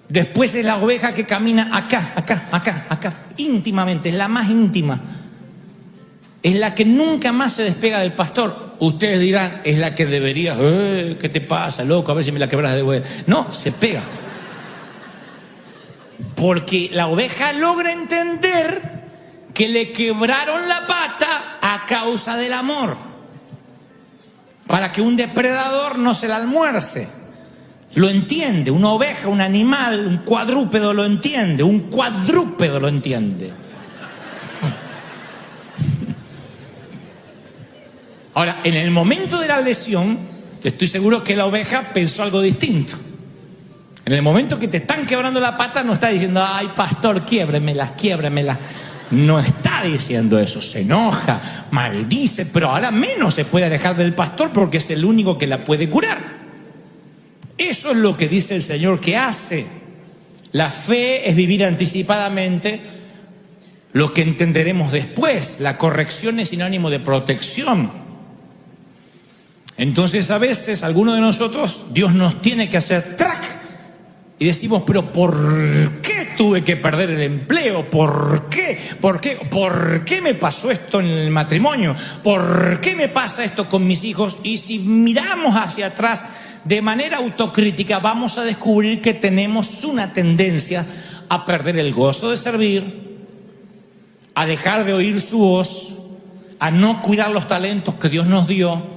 Después es la oveja que camina acá, íntimamente, es la más íntima. Es la que nunca más se despega del pastor. Ustedes dirán, es la que debería, ¿qué te pasa, loco? A ver si me la quebras de vuelta. No, se pega. Porque la oveja logra entender que le quebraron la pata a causa del amor, para que un depredador no se la almuerce. Lo entiende, una oveja, un animal, un cuadrúpedo lo entiende, un cuadrúpedo lo entiende. Ahora, en el momento de la lesión, estoy seguro que la oveja pensó algo distinto. En el momento que te están quebrando la pata, no está diciendo, ay, pastor, quiébremela. No está diciendo eso, se enoja, maldice, pero ahora menos se puede alejar del pastor porque es el único que la puede curar. Eso es lo que dice el Señor que hace. La fe es vivir anticipadamente lo que entenderemos después. La corrección es sinónimo de protección. Entonces a veces alguno de nosotros, Dios nos tiene que hacer ¡trac! Y decimos, pero ¿por qué tuve que perder el empleo? ¿Por qué? ¿Por qué me pasó esto en el matrimonio? ¿Por qué me pasa esto con mis hijos? Y si miramos hacia atrás de manera autocrítica, vamos a descubrir que tenemos una tendencia a perder el gozo de servir, a dejar de oír su voz, a no cuidar los talentos que Dios nos dio.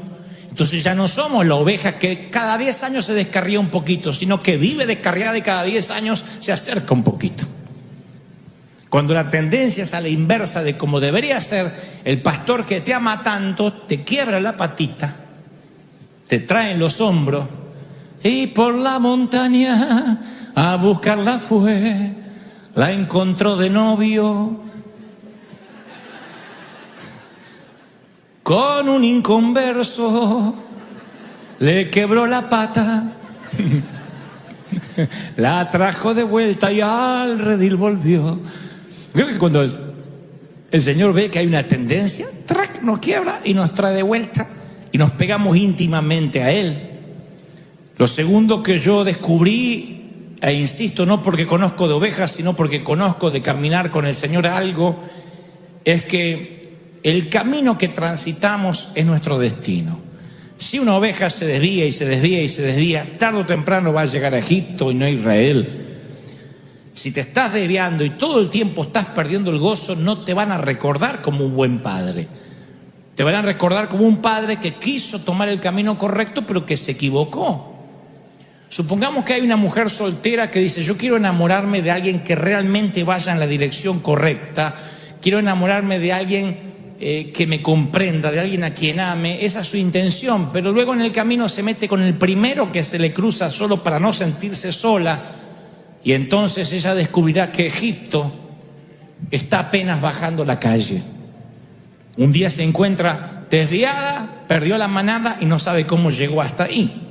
Entonces ya no somos la oveja que cada 10 años se descarría un poquito, sino que vive descarriada y cada 10 años se acerca un poquito. Cuando la tendencia es a la inversa de como debería ser, el pastor que te ama tanto te quiebra la patita, te trae en los hombros y por la montaña a buscarla fue, la encontró de novio con un inconverso, le quebró la pata, la trajo de vuelta y al redil volvió. Creo que cuando el Señor ve que hay una tendencia, ¡trac!, nos quiebra y nos trae de vuelta y nos pegamos íntimamente a Él. Lo segundo que yo descubrí, e insisto, no porque conozco de ovejas, sino porque conozco de caminar con el Señor algo, es que el camino que transitamos es nuestro destino. Si una oveja se desvía y se desvía y se desvía, tarde o temprano va a llegar a Egipto y no a Israel. Si te estás desviando y todo el tiempo estás perdiendo el gozo, no te van a recordar como un buen padre. Te van a recordar como un padre que quiso tomar el camino correcto, pero que se equivocó. Supongamos que hay una mujer soltera que dice, yo quiero enamorarme de alguien que realmente vaya en la dirección correcta, quiero enamorarme de alguien que me comprenda, de alguien a quien ame. Esa es su intención, pero luego en el camino se mete con el primero que se le cruza solo para no sentirse sola, y entonces ella descubrirá que Egipto está apenas bajando la calle. Un día se encuentra desviada, perdió la manada y no sabe cómo llegó hasta ahí.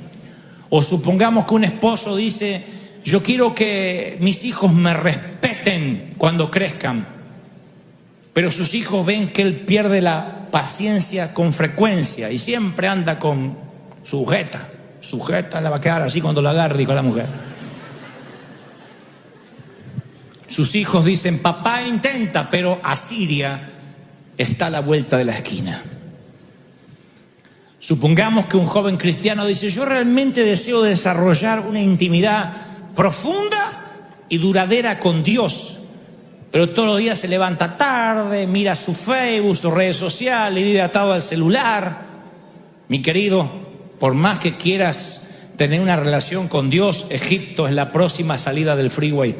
O supongamos que un esposo dice, yo quiero que mis hijos me respeten cuando crezcan, pero sus hijos ven que él pierde la paciencia con frecuencia y siempre anda con sujeta, la va a quedar así cuando la agarre, dijo la mujer. Sus hijos dicen, papá intenta, pero Asiria está a la vuelta de la esquina. Supongamos que un joven cristiano dice, yo realmente deseo desarrollar una intimidad profunda y duradera con Dios, pero todos los días se levanta tarde, mira su Facebook, sus redes sociales, y vive atado al celular. Mi querido, por más que quieras tener una relación con Dios, Egipto es la próxima salida del freeway.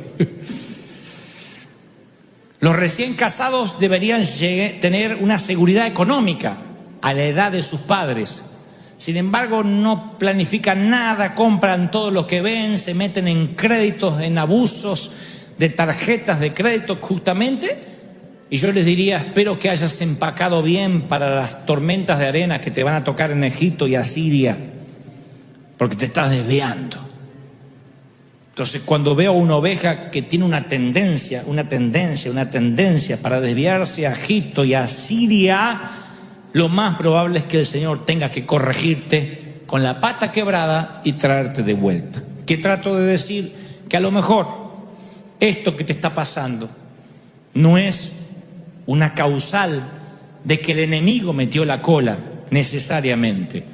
Los recién casados deberían tener una seguridad económica a la edad de sus padres. Sin embargo, no planifican nada, compran todo lo que ven, se meten en créditos, en abusos de tarjetas de crédito justamente. Y yo les diría, espero que hayas empacado bien para las tormentas de arena que te van a tocar en Egipto y Asiria, porque te estás desviando. Entonces, cuando veo una oveja que tiene una tendencia para desviarse a Egipto y a Siria, lo más probable es que el Señor tenga que corregirte con la pata quebrada y traerte de vuelta. ¿Qué trato de decir? Que a lo mejor esto que te está pasando no es una causal de que el enemigo metió la cola necesariamente,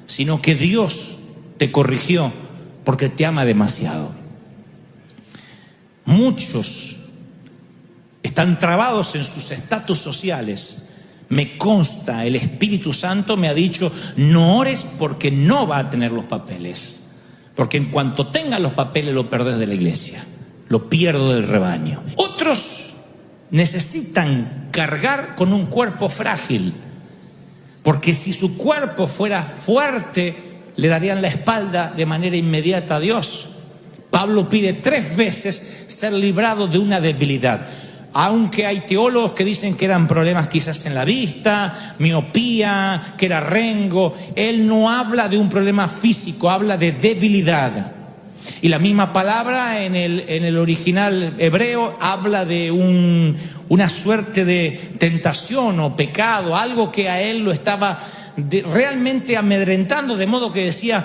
sino que Dios te corrigió porque te ama demasiado. Muchos están trabados en sus estatus sociales. Me consta, el Espíritu Santo me ha dicho, no ores porque no va a tener los papeles. Porque en cuanto tenga los papeles lo perdés de la iglesia, lo pierdo del rebaño. Otros necesitan cargar con un cuerpo frágil, porque si su cuerpo fuera fuerte, le darían la espalda de manera inmediata a Dios. Pablo pide 3 veces ser librado de una debilidad. Aunque hay teólogos que dicen que eran problemas quizás en la vista, miopía, que era rengo, él no habla de un problema físico, habla de debilidad. Y la misma palabra en el original hebreo habla de una suerte de tentación o pecado, algo que a él lo estaba realmente amedrentando, de modo que decía,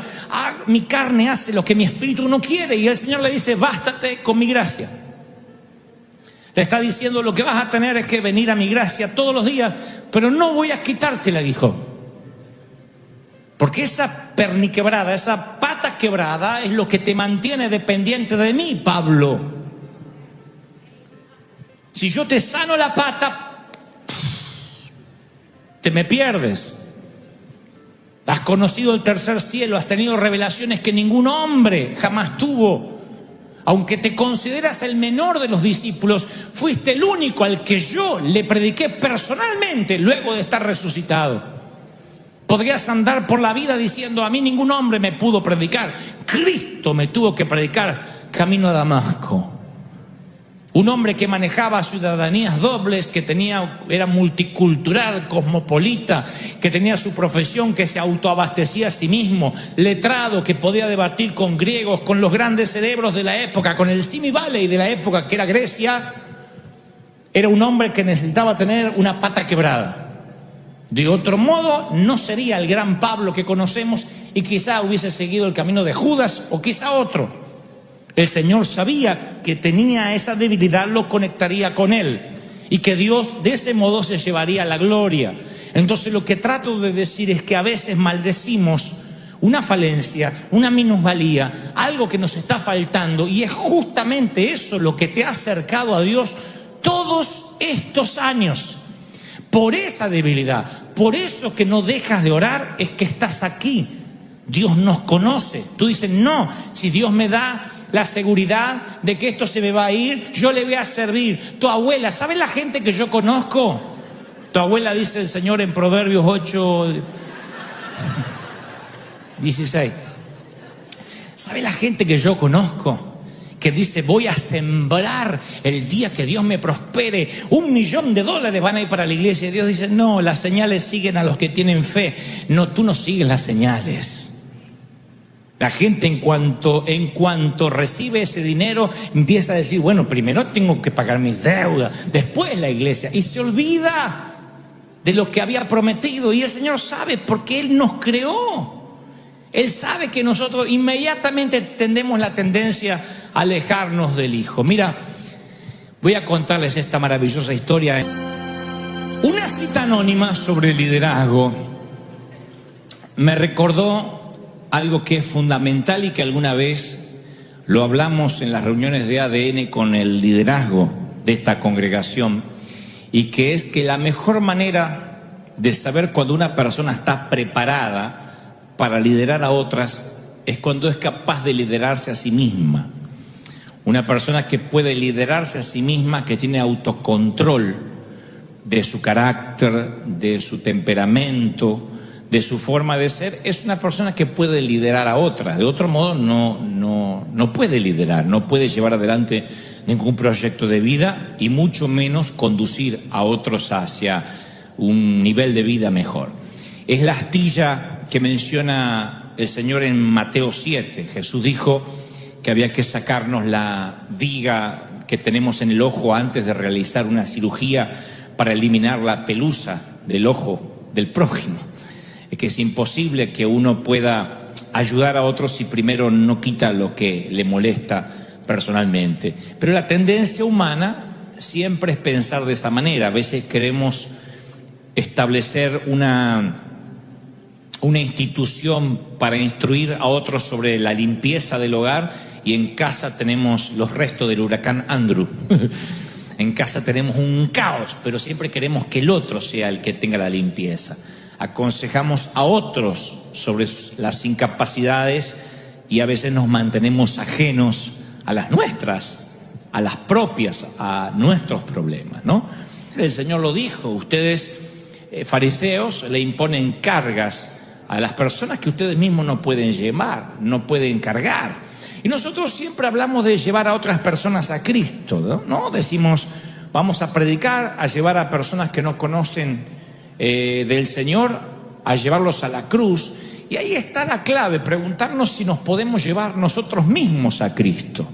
mi carne hace lo que mi espíritu no quiere, y el Señor le dice, bástate con mi gracia. Le está diciendo, lo que vas a tener es que venir a mi gracia todos los días, pero no voy a quitarte el aguijón. Porque esa perniquebrada, esa pata quebrada es lo que te mantiene dependiente de mí, Pablo. Si yo te sano la pata, te me pierdes. Has conocido el tercer cielo, has tenido revelaciones que ningún hombre jamás tuvo. Aunque te consideras el menor de los discípulos, fuiste el único al que yo le prediqué personalmente luego de estar resucitado. Podrías andar por la vida diciendo, a mí ningún hombre me pudo predicar. Cristo me tuvo que predicar camino a Damasco. Un hombre que manejaba ciudadanías dobles, que era multicultural, cosmopolita, que tenía su profesión, que se autoabastecía a sí mismo, letrado, que podía debatir con griegos, con los grandes cerebros de la época, con el Simi Valley de la época, que era Grecia. Era un hombre que necesitaba tener una pata quebrada. De otro modo, no sería el gran Pablo que conocemos y quizá hubiese seguido el camino de Judas o quizá otro. El Señor sabía que tenía esa debilidad, lo conectaría con Él y que Dios de ese modo se llevaría la gloria. Entonces lo que trato de decir es que a veces maldecimos una falencia, una minusvalía, algo que nos está faltando, y es justamente eso lo que te ha acercado a Dios todos estos años. Por esa debilidad, por eso que no dejas de orar, es que estás aquí. Dios nos conoce. Tú dices, no, si Dios me da la seguridad de que esto se me va a ir, yo le voy a servir. Tu abuela, ¿sabes la gente que yo conozco? Tu abuela, dice el Señor en Proverbios 8:16. ¿Sabe la gente que yo conozco? Que dice, voy a sembrar el día que Dios me prospere, $1.000.000 van a ir para la iglesia. Y Dios dice, no, las señales siguen a los que tienen fe. No, tú no sigues las señales. La gente en cuanto recibe ese dinero empieza a decir, bueno, primero tengo que pagar mis deudas, después la iglesia, y se olvida de lo que había prometido. Y el Señor sabe, porque Él nos creó. Él sabe que nosotros inmediatamente tendemos la tendencia a alejarnos del Hijo. Mira, voy a contarles esta maravillosa historia. Una cita anónima sobre el liderazgo me recordó algo que es fundamental y que alguna vez lo hablamos en las reuniones de ADN con el liderazgo de esta congregación, y que es que la mejor manera de saber cuando una persona está preparada para liderar a otras es cuando es capaz de liderarse a sí misma. Una persona que puede liderarse a sí misma, que tiene autocontrol de su carácter, de su temperamento, de su forma de ser, es una persona que puede liderar a otra. De otro modo no puede liderar, no puede llevar adelante ningún proyecto de vida y mucho menos conducir a otros hacia un nivel de vida mejor. Es la astilla que menciona el Señor en Mateo 7. Jesús dijo que había que sacarnos la viga que tenemos en el ojo antes de realizar una cirugía para eliminar la pelusa del ojo del prójimo. Es que es imposible que uno pueda ayudar a otros si primero no quita lo que le molesta personalmente. Pero la tendencia humana siempre es pensar de esa manera. A veces queremos establecer una institución para instruir a otros sobre la limpieza del hogar y en casa tenemos los restos del huracán Andrew. En casa tenemos un caos, pero siempre queremos que el otro sea el que tenga la limpieza. Aconsejamos a otros sobre las incapacidades y a veces nos mantenemos ajenos a las nuestras, a las propias, a nuestros problemas, ¿no? El Señor lo dijo, ustedes, fariseos, le imponen cargas a las personas que ustedes mismos no pueden llevar, no pueden cargar. Y nosotros siempre hablamos de llevar a otras personas a Cristo, ¿no? Decimos, vamos a predicar, a llevar a personas que no conocen del Señor, a llevarlos a la cruz. Y ahí está la clave, preguntarnos si nos podemos llevar nosotros mismos a Cristo.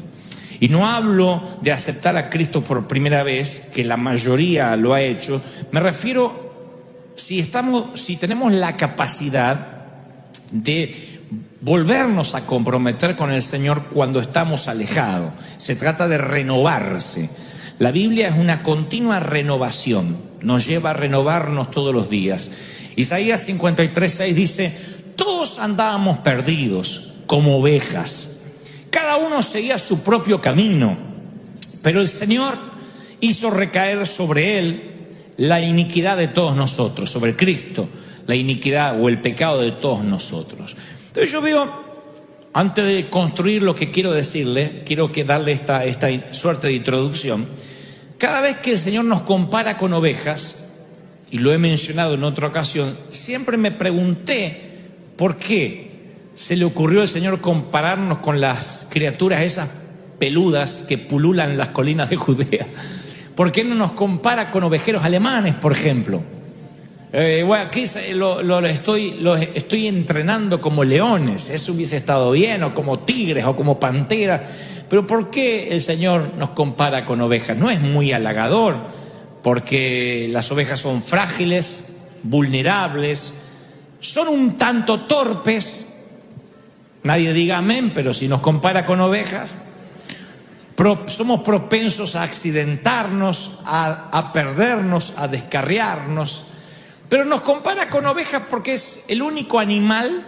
Y no hablo de aceptar a Cristo por primera vez, que la mayoría lo ha hecho. Me refiero si tenemos la capacidad de volvernos a comprometer con el Señor cuando estamos alejados. Se trata de renovarse. La Biblia es una continua renovación, nos lleva a renovarnos todos los días. Isaías 53:6 dice, todos andábamos perdidos como ovejas, cada uno seguía su propio camino, pero el Señor hizo recaer sobre él la iniquidad de todos nosotros, sobre Cristo, la iniquidad o el pecado de todos nosotros. Entonces yo veo, antes de construir lo que quiero decirle, quiero darle esta suerte de introducción. Cada vez que el Señor nos compara con ovejas, y lo he mencionado en otra ocasión, siempre me pregunté por qué se le ocurrió al Señor compararnos con las criaturas esas peludas que pululan en las colinas de Judea. ¿Por qué no nos compara con ovejeros alemanes, por ejemplo? Bueno, aquí los estoy entrenando como leones, eso hubiese estado bien, o como tigres, o como panteras. Pero ¿por qué el Señor nos compara con ovejas? No es muy halagador, porque las ovejas son frágiles, vulnerables, son un tanto torpes. Nadie diga amén, pero si nos compara con ovejas, somos propensos a accidentarnos, a perdernos, a descarriarnos. Pero nos compara con ovejas porque es el único animal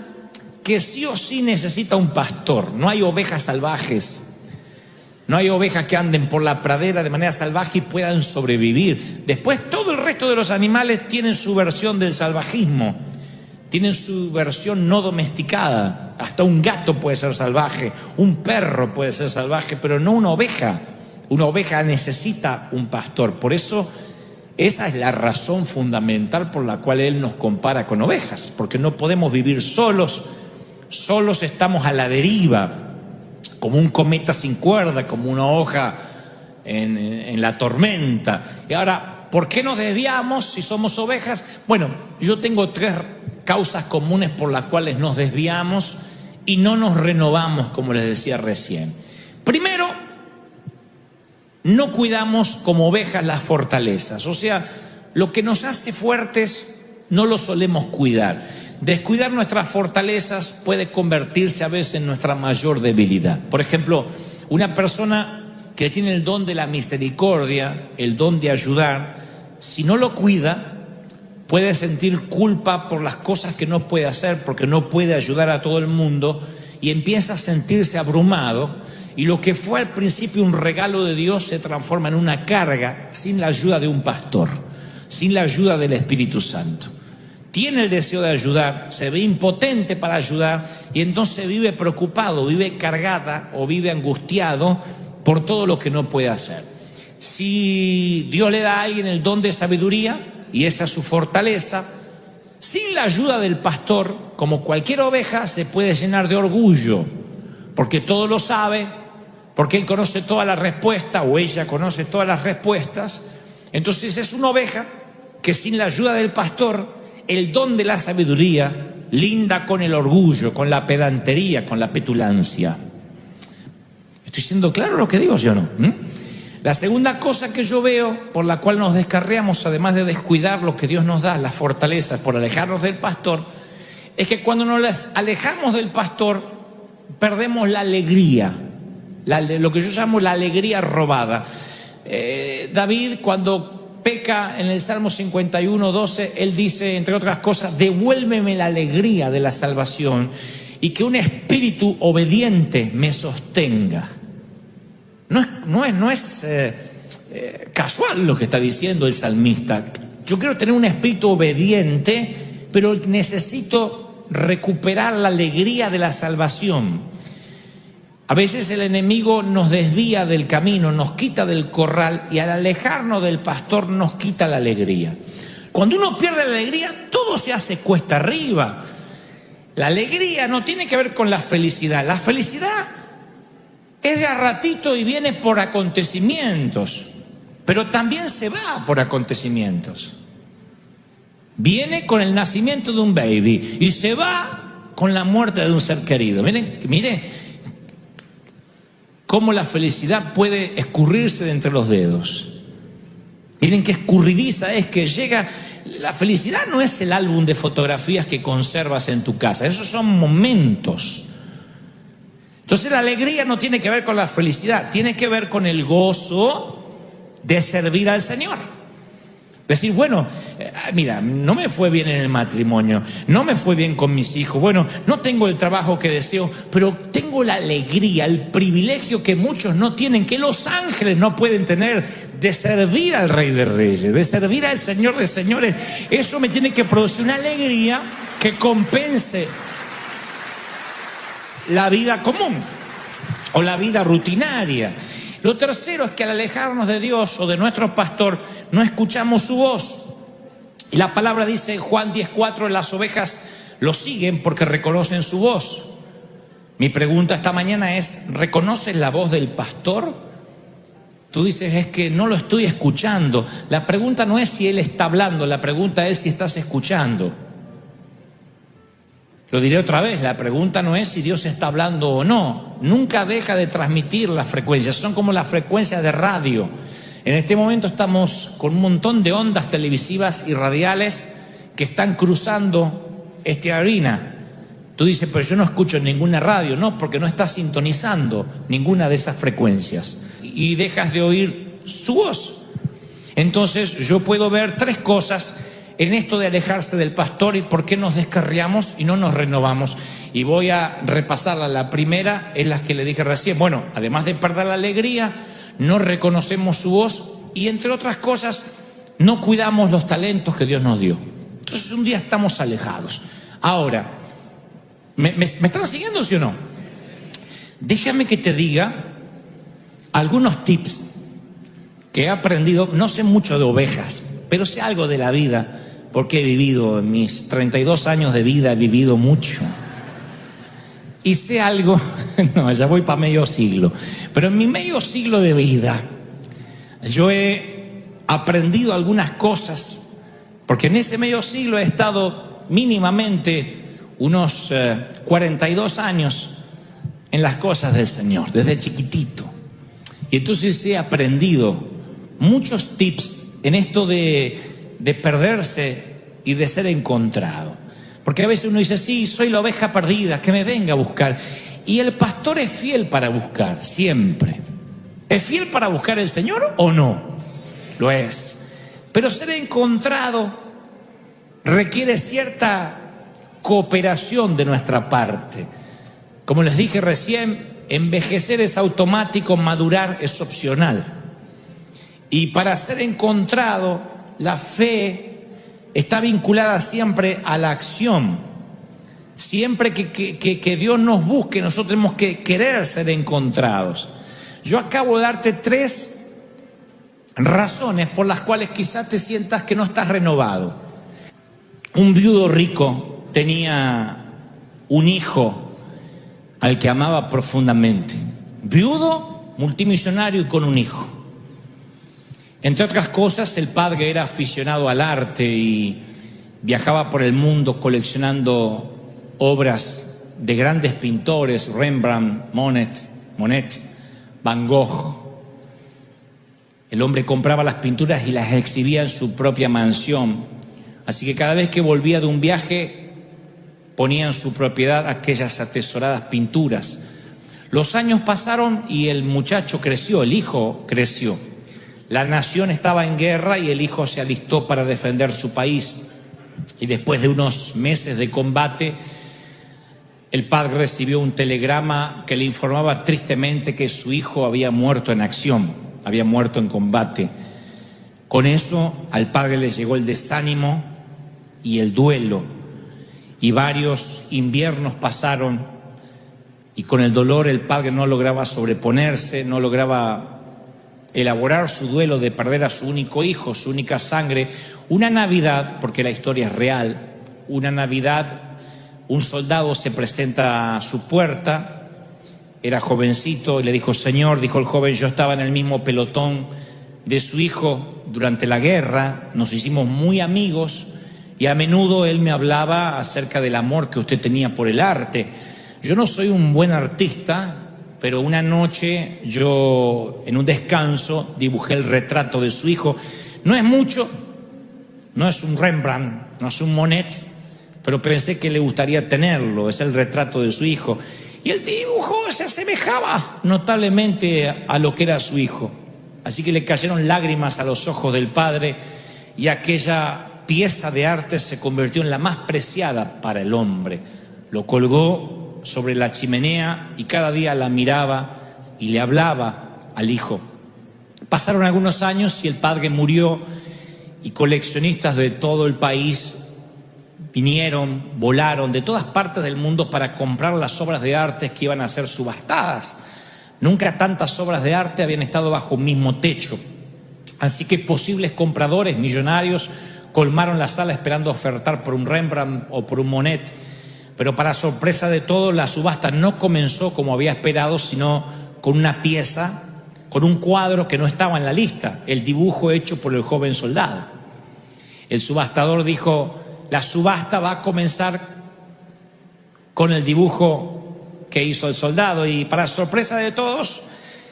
que sí o sí necesita un pastor. No hay ovejas salvajes. No hay ovejas que anden por la pradera de manera salvaje y puedan sobrevivir. Después todo el resto de los animales tienen su versión del salvajismo, tienen su versión no domesticada. Hasta un gato puede ser salvaje, un perro puede ser salvaje, pero no una oveja. Una oveja necesita un pastor. Por eso esa es la razón fundamental por la cual Él nos compara con ovejas, porque no podemos vivir solos estamos a la deriva, como un cometa sin cuerda, como una hoja en la tormenta. Y ahora, ¿por qué nos desviamos si somos ovejas? Bueno, yo tengo 3 causas comunes por las cuales nos desviamos y no nos renovamos, como les decía recién. Primero, no cuidamos como ovejas las fortalezas, o sea, lo que nos hace fuertes no lo solemos cuidar. Descuidar nuestras fortalezas puede convertirse a veces en nuestra mayor debilidad. Por ejemplo, una persona que tiene el don de la misericordia, el don de ayudar, si no lo cuida, puede sentir culpa por las cosas que no puede hacer, porque no puede ayudar a todo el mundo, y empieza a sentirse abrumado, y lo que fue al principio un regalo de Dios se transforma en una carga sin la ayuda de un pastor, sin la ayuda del Espíritu Santo. Tiene el deseo de ayudar, se ve impotente para ayudar y entonces vive preocupado, vive cargada o vive angustiado por todo lo que no puede hacer. Si Dios le da a alguien el don de sabiduría y esa es su fortaleza, Sin la ayuda del pastor, como cualquier oveja, se puede llenar de orgullo, porque todo lo sabe, porque él conoce todas las respuestas, o ella conoce todas las respuestas. Entonces es una oveja que sin la ayuda del pastor, el don de la sabiduría linda con el orgullo, con la pedantería, con la petulancia. ¿Estoy siendo claro lo que digo, sí o no? La segunda cosa que yo veo por la cual nos descarriamos, además de descuidar lo que Dios nos da, las fortalezas por alejarnos del pastor, es que cuando nos alejamos del pastor, perdemos la alegría, lo que yo llamo la alegría robada. David, cuando peca en el Salmo 51:12, él dice, entre otras cosas, devuélveme la alegría de la salvación y que un espíritu obediente me sostenga. No es casual lo que está diciendo el salmista. Yo quiero tener un espíritu obediente, pero necesito recuperar la alegría de la salvación. A veces el enemigo nos desvía del camino, nos quita del corral, y al alejarnos del pastor nos quita la alegría. Cuando uno pierde la alegría, todo se hace cuesta arriba. La alegría no tiene que ver con la felicidad. La felicidad es de a ratito y viene por acontecimientos, pero también se va por acontecimientos. Viene con el nacimiento de un baby y se va con la muerte de un ser querido. Mire cómo la felicidad puede escurrirse de entre los dedos. Miren qué escurridiza es que llega. La felicidad no es el álbum de fotografías que conservas en tu casa, esos son momentos. Entonces la alegría no tiene que ver con la felicidad, tiene que ver con el gozo de servir al Señor. Decir, bueno, mira, no me fue bien en el matrimonio, no me fue bien con mis hijos, bueno, no tengo el trabajo que deseo, pero tengo la alegría, el privilegio que muchos no tienen, que los ángeles no pueden tener, de servir al Rey de Reyes, de servir al Señor de Señores. Eso me tiene que producir una alegría que compense la vida común o la vida rutinaria. Lo tercero es que al alejarnos de Dios o de nuestro pastor, no escuchamos su voz. Y la palabra dice en Juan 10:4, las ovejas lo siguen porque reconocen su voz. Mi pregunta esta mañana es, ¿reconoces la voz del pastor? Tú dices, es que no lo estoy escuchando. La pregunta no es si él está hablando, la pregunta es si estás escuchando. Lo diré otra vez, la pregunta no es si Dios está hablando o no. Nunca deja de transmitir las frecuencias, son como las frecuencias de radio. En este momento estamos con un montón de ondas televisivas y radiales que están cruzando esta arena. Tú dices, pero yo no escucho ninguna radio. No, porque no estás sintonizando ninguna de esas frecuencias y dejas de oír su voz. Entonces yo puedo ver tres cosas en esto de alejarse del pastor y por qué nos descarriamos y no nos renovamos. Y voy a repasarla. La primera es la que le dije recién. Bueno, además de perder la alegría, no reconocemos su voz y, entre otras cosas, no cuidamos los talentos que Dios nos dio. Entonces un día estamos alejados. Ahora, ¿me están siguiendo, sí o no? Déjame que te diga algunos tips que he aprendido. No sé mucho de ovejas, pero sé algo de la vida, porque he vivido, en mis 32 años de vida he vivido mucho. Y sé algo, no, ya voy para medio siglo, pero en mi medio siglo de vida yo he aprendido algunas cosas, porque en ese medio siglo he estado mínimamente unos 42 años en las cosas del Señor, desde chiquitito. Y entonces he aprendido muchos tips en esto de perderse y de ser encontrado. Porque a veces uno dice, sí, soy la oveja perdida, que me venga a buscar. Y el pastor es fiel para buscar, siempre. ¿Es fiel para buscar el Señor o no? Lo es. Pero ser encontrado requiere cierta cooperación de nuestra parte. Como les dije recién, envejecer es automático, madurar es opcional. Y para ser encontrado, la fe está vinculada siempre a la acción. Siempre que Dios nos busque, nosotros tenemos que querer ser encontrados. Yo acabo de darte 3 razones por las cuales quizás te sientas que no estás renovado. Un viudo rico tenía un hijo al que amaba profundamente. Viudo, multimillonario y con un hijo. Entre otras cosas, el padre era aficionado al arte y viajaba por el mundo coleccionando obras de grandes pintores, Rembrandt, Monet, Van Gogh. El hombre compraba las pinturas y las exhibía en su propia mansión. Así que cada vez que volvía de un viaje, ponía en su propiedad aquellas atesoradas pinturas. Los años pasaron y el muchacho creció, el hijo creció. La nación estaba en guerra y el hijo se alistó para defender su país. Y después de unos meses de combate, el padre recibió un telegrama que le informaba tristemente que su hijo había muerto en acción, había muerto en combate. Con eso al padre le llegó el desánimo y el duelo, y varios inviernos pasaron, y con el dolor el padre no lograba sobreponerse, no lograba elaborar su duelo de perder a su único hijo, su única sangre. Una Navidad, porque la historia es real, una Navidad, un soldado se presenta a su puerta, era jovencito, y le dijo: Señor, dijo el joven, yo estaba en el mismo pelotón de su hijo durante la guerra, nos hicimos muy amigos, y a menudo él me hablaba acerca del amor que usted tenía por el arte. Yo no soy un buen artista, pero una noche yo, en un descanso, dibujé el retrato de su hijo. No es mucho, no es un Rembrandt, no es un Monet, pero pensé que le gustaría tenerlo, es el retrato de su hijo. Y el dibujo se asemejaba notablemente a lo que era su hijo. Así que le cayeron lágrimas a los ojos del padre, y aquella pieza de arte se convirtió en la más preciada para el hombre. Lo colgó sobre la chimenea y cada día la miraba y le hablaba al hijo. Pasaron algunos años y el padre murió, y coleccionistas de todo el país vinieron, volaron de todas partes del mundo para comprar las obras de arte que iban a ser subastadas. Nunca tantas obras de arte habían estado bajo un mismo techo. Así que posibles compradores millonarios colmaron la sala esperando ofertar por un Rembrandt o por un Monet. Pero para sorpresa de todos, la subasta no comenzó como había esperado, sino con una pieza, con un cuadro que no estaba en la lista, el dibujo hecho por el joven soldado. El subastador dijo: la subasta va a comenzar con el dibujo que hizo el soldado. Y para sorpresa de todos,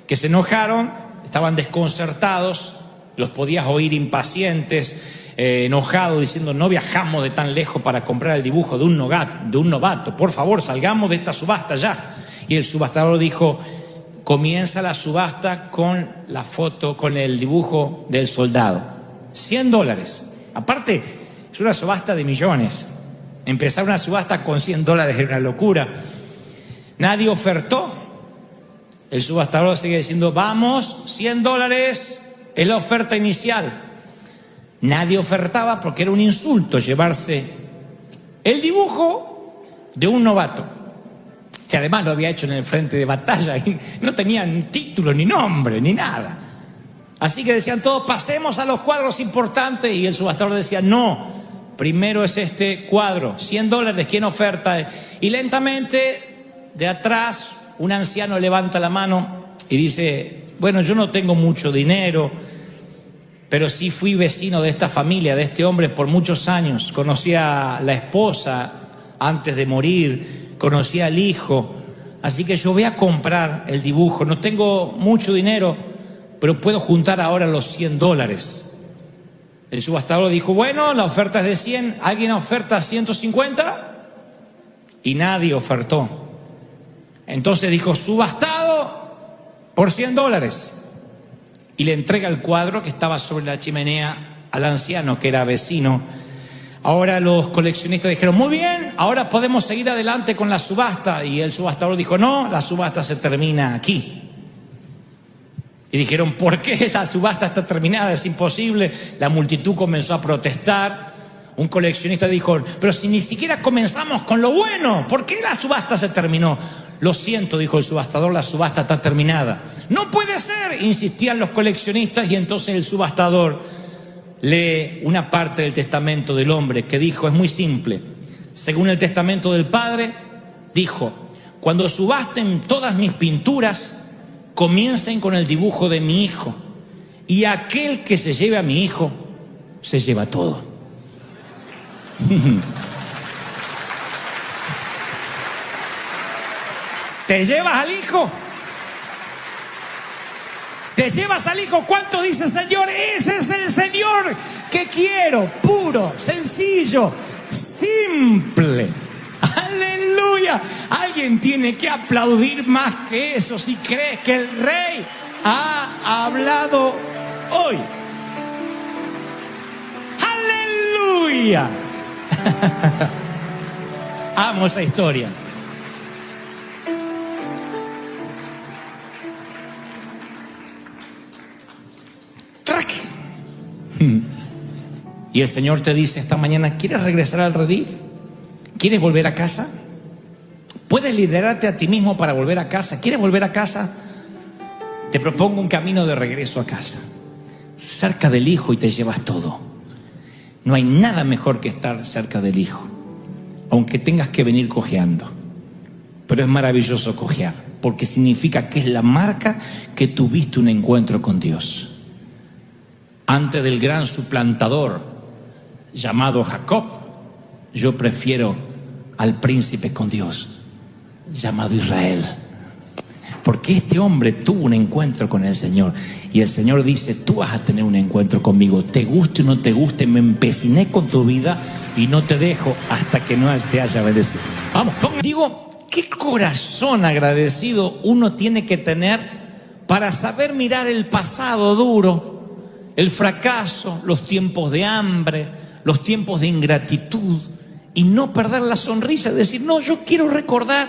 que se enojaron, estaban desconcertados, los podías oír impacientes, enojados, diciendo: no viajamos de tan lejos para comprar el dibujo de un novato, por favor, salgamos de esta subasta ya. Y el subastador dijo: comienza la subasta con la foto, con el dibujo del soldado. $100. Aparte, es una subasta de millones. Empezar una subasta con $100 es una locura. Nadie ofertó. El subastador sigue diciendo: vamos, $100 es la oferta inicial. Nadie ofertaba porque era un insulto llevarse el dibujo de un novato, que además lo había hecho en el frente de batalla y no tenía ni título, ni nombre, ni nada. Así que decían todos: pasemos a los cuadros importantes. Y el subastador decía: no, primero es este cuadro, $100, ¿quién oferta? Y lentamente, de atrás, un anciano levanta la mano y dice: bueno, yo no tengo mucho dinero, pero sí fui vecino de esta familia, de este hombre por muchos años. Conocí a la esposa antes de morir, conocí al hijo, así que yo voy a comprar el dibujo. No tengo mucho dinero, pero puedo juntar ahora los $100. El subastador dijo: bueno, la oferta es de 100, ¿alguien oferta 150? Y nadie ofertó. Entonces dijo: subastado por $100. Y le entrega el cuadro que estaba sobre la chimenea al anciano, que era vecino. Ahora los coleccionistas dijeron: muy bien, ahora podemos seguir adelante con la subasta. Y el subastador dijo: no, la subasta se termina aquí. Y dijeron: ¿por qué la subasta está terminada? Es imposible. La multitud comenzó a protestar. Un coleccionista dijo: pero si ni siquiera comenzamos con lo bueno, ¿por qué la subasta se terminó? Lo siento, dijo el subastador, la subasta está terminada. No puede ser, insistían los coleccionistas, y entonces el subastador lee una parte del testamento del hombre que dijo, es muy simple, según el testamento del padre, dijo, cuando subasten todas mis pinturas, comiencen con el dibujo de mi hijo, y aquel que se lleve a mi hijo, se lleva todo. ¿Te llevas al hijo? ¿Te llevas al hijo? ¿Cuánto dice Señor? Ese es el Señor que quiero, puro, sencillo, simple. ¡Aleluya! Alguien tiene que aplaudir más que eso si crees que el Rey ha hablado hoy. ¡Aleluya! Amo esa historia. Y el Señor te dice esta mañana, ¿quieres regresar al redil? ¿Quieres volver a casa? ¿Puedes liderarte a ti mismo para volver a casa? ¿Quieres volver a casa? Te propongo un camino de regreso a casa, cerca del Hijo, y te llevas todo. No hay nada mejor que estar cerca del Hijo, aunque tengas que venir cojeando. Pero es maravilloso cojear, porque significa que es la marca que tuviste un encuentro con Dios. Antes del gran suplantador llamado Jacob, yo prefiero al príncipe con Dios llamado Israel, porque este hombre tuvo un encuentro con el Señor, y el Señor dice, tú vas a tener un encuentro conmigo, te guste o no te guste, me empeciné con tu vida y no te dejo hasta que no te haya bendecido. Vamos, digo, ¿qué corazón agradecido uno tiene que tener para saber mirar el pasado duro, el fracaso, los tiempos de hambre, los tiempos de ingratitud, y no perder la sonrisa, decir, no, yo quiero recordar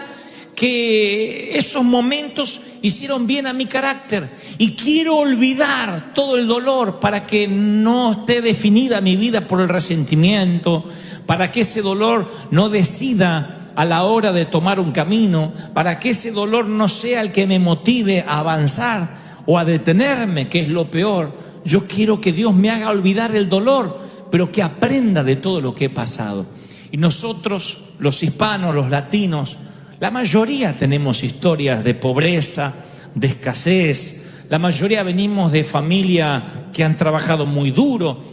que esos momentos hicieron bien a mi carácter, y quiero olvidar todo el dolor para que no esté definida mi vida por el resentimiento, para que ese dolor no decida a la hora de tomar un camino, para que ese dolor no sea el que me motive a avanzar o a detenerme, que es lo peor. Yo quiero que Dios me haga olvidar el dolor, pero que aprenda de todo lo que he pasado. Y nosotros, los hispanos, los latinos, la mayoría tenemos historias de pobreza, de escasez. La mayoría venimos de familias que han trabajado muy duro,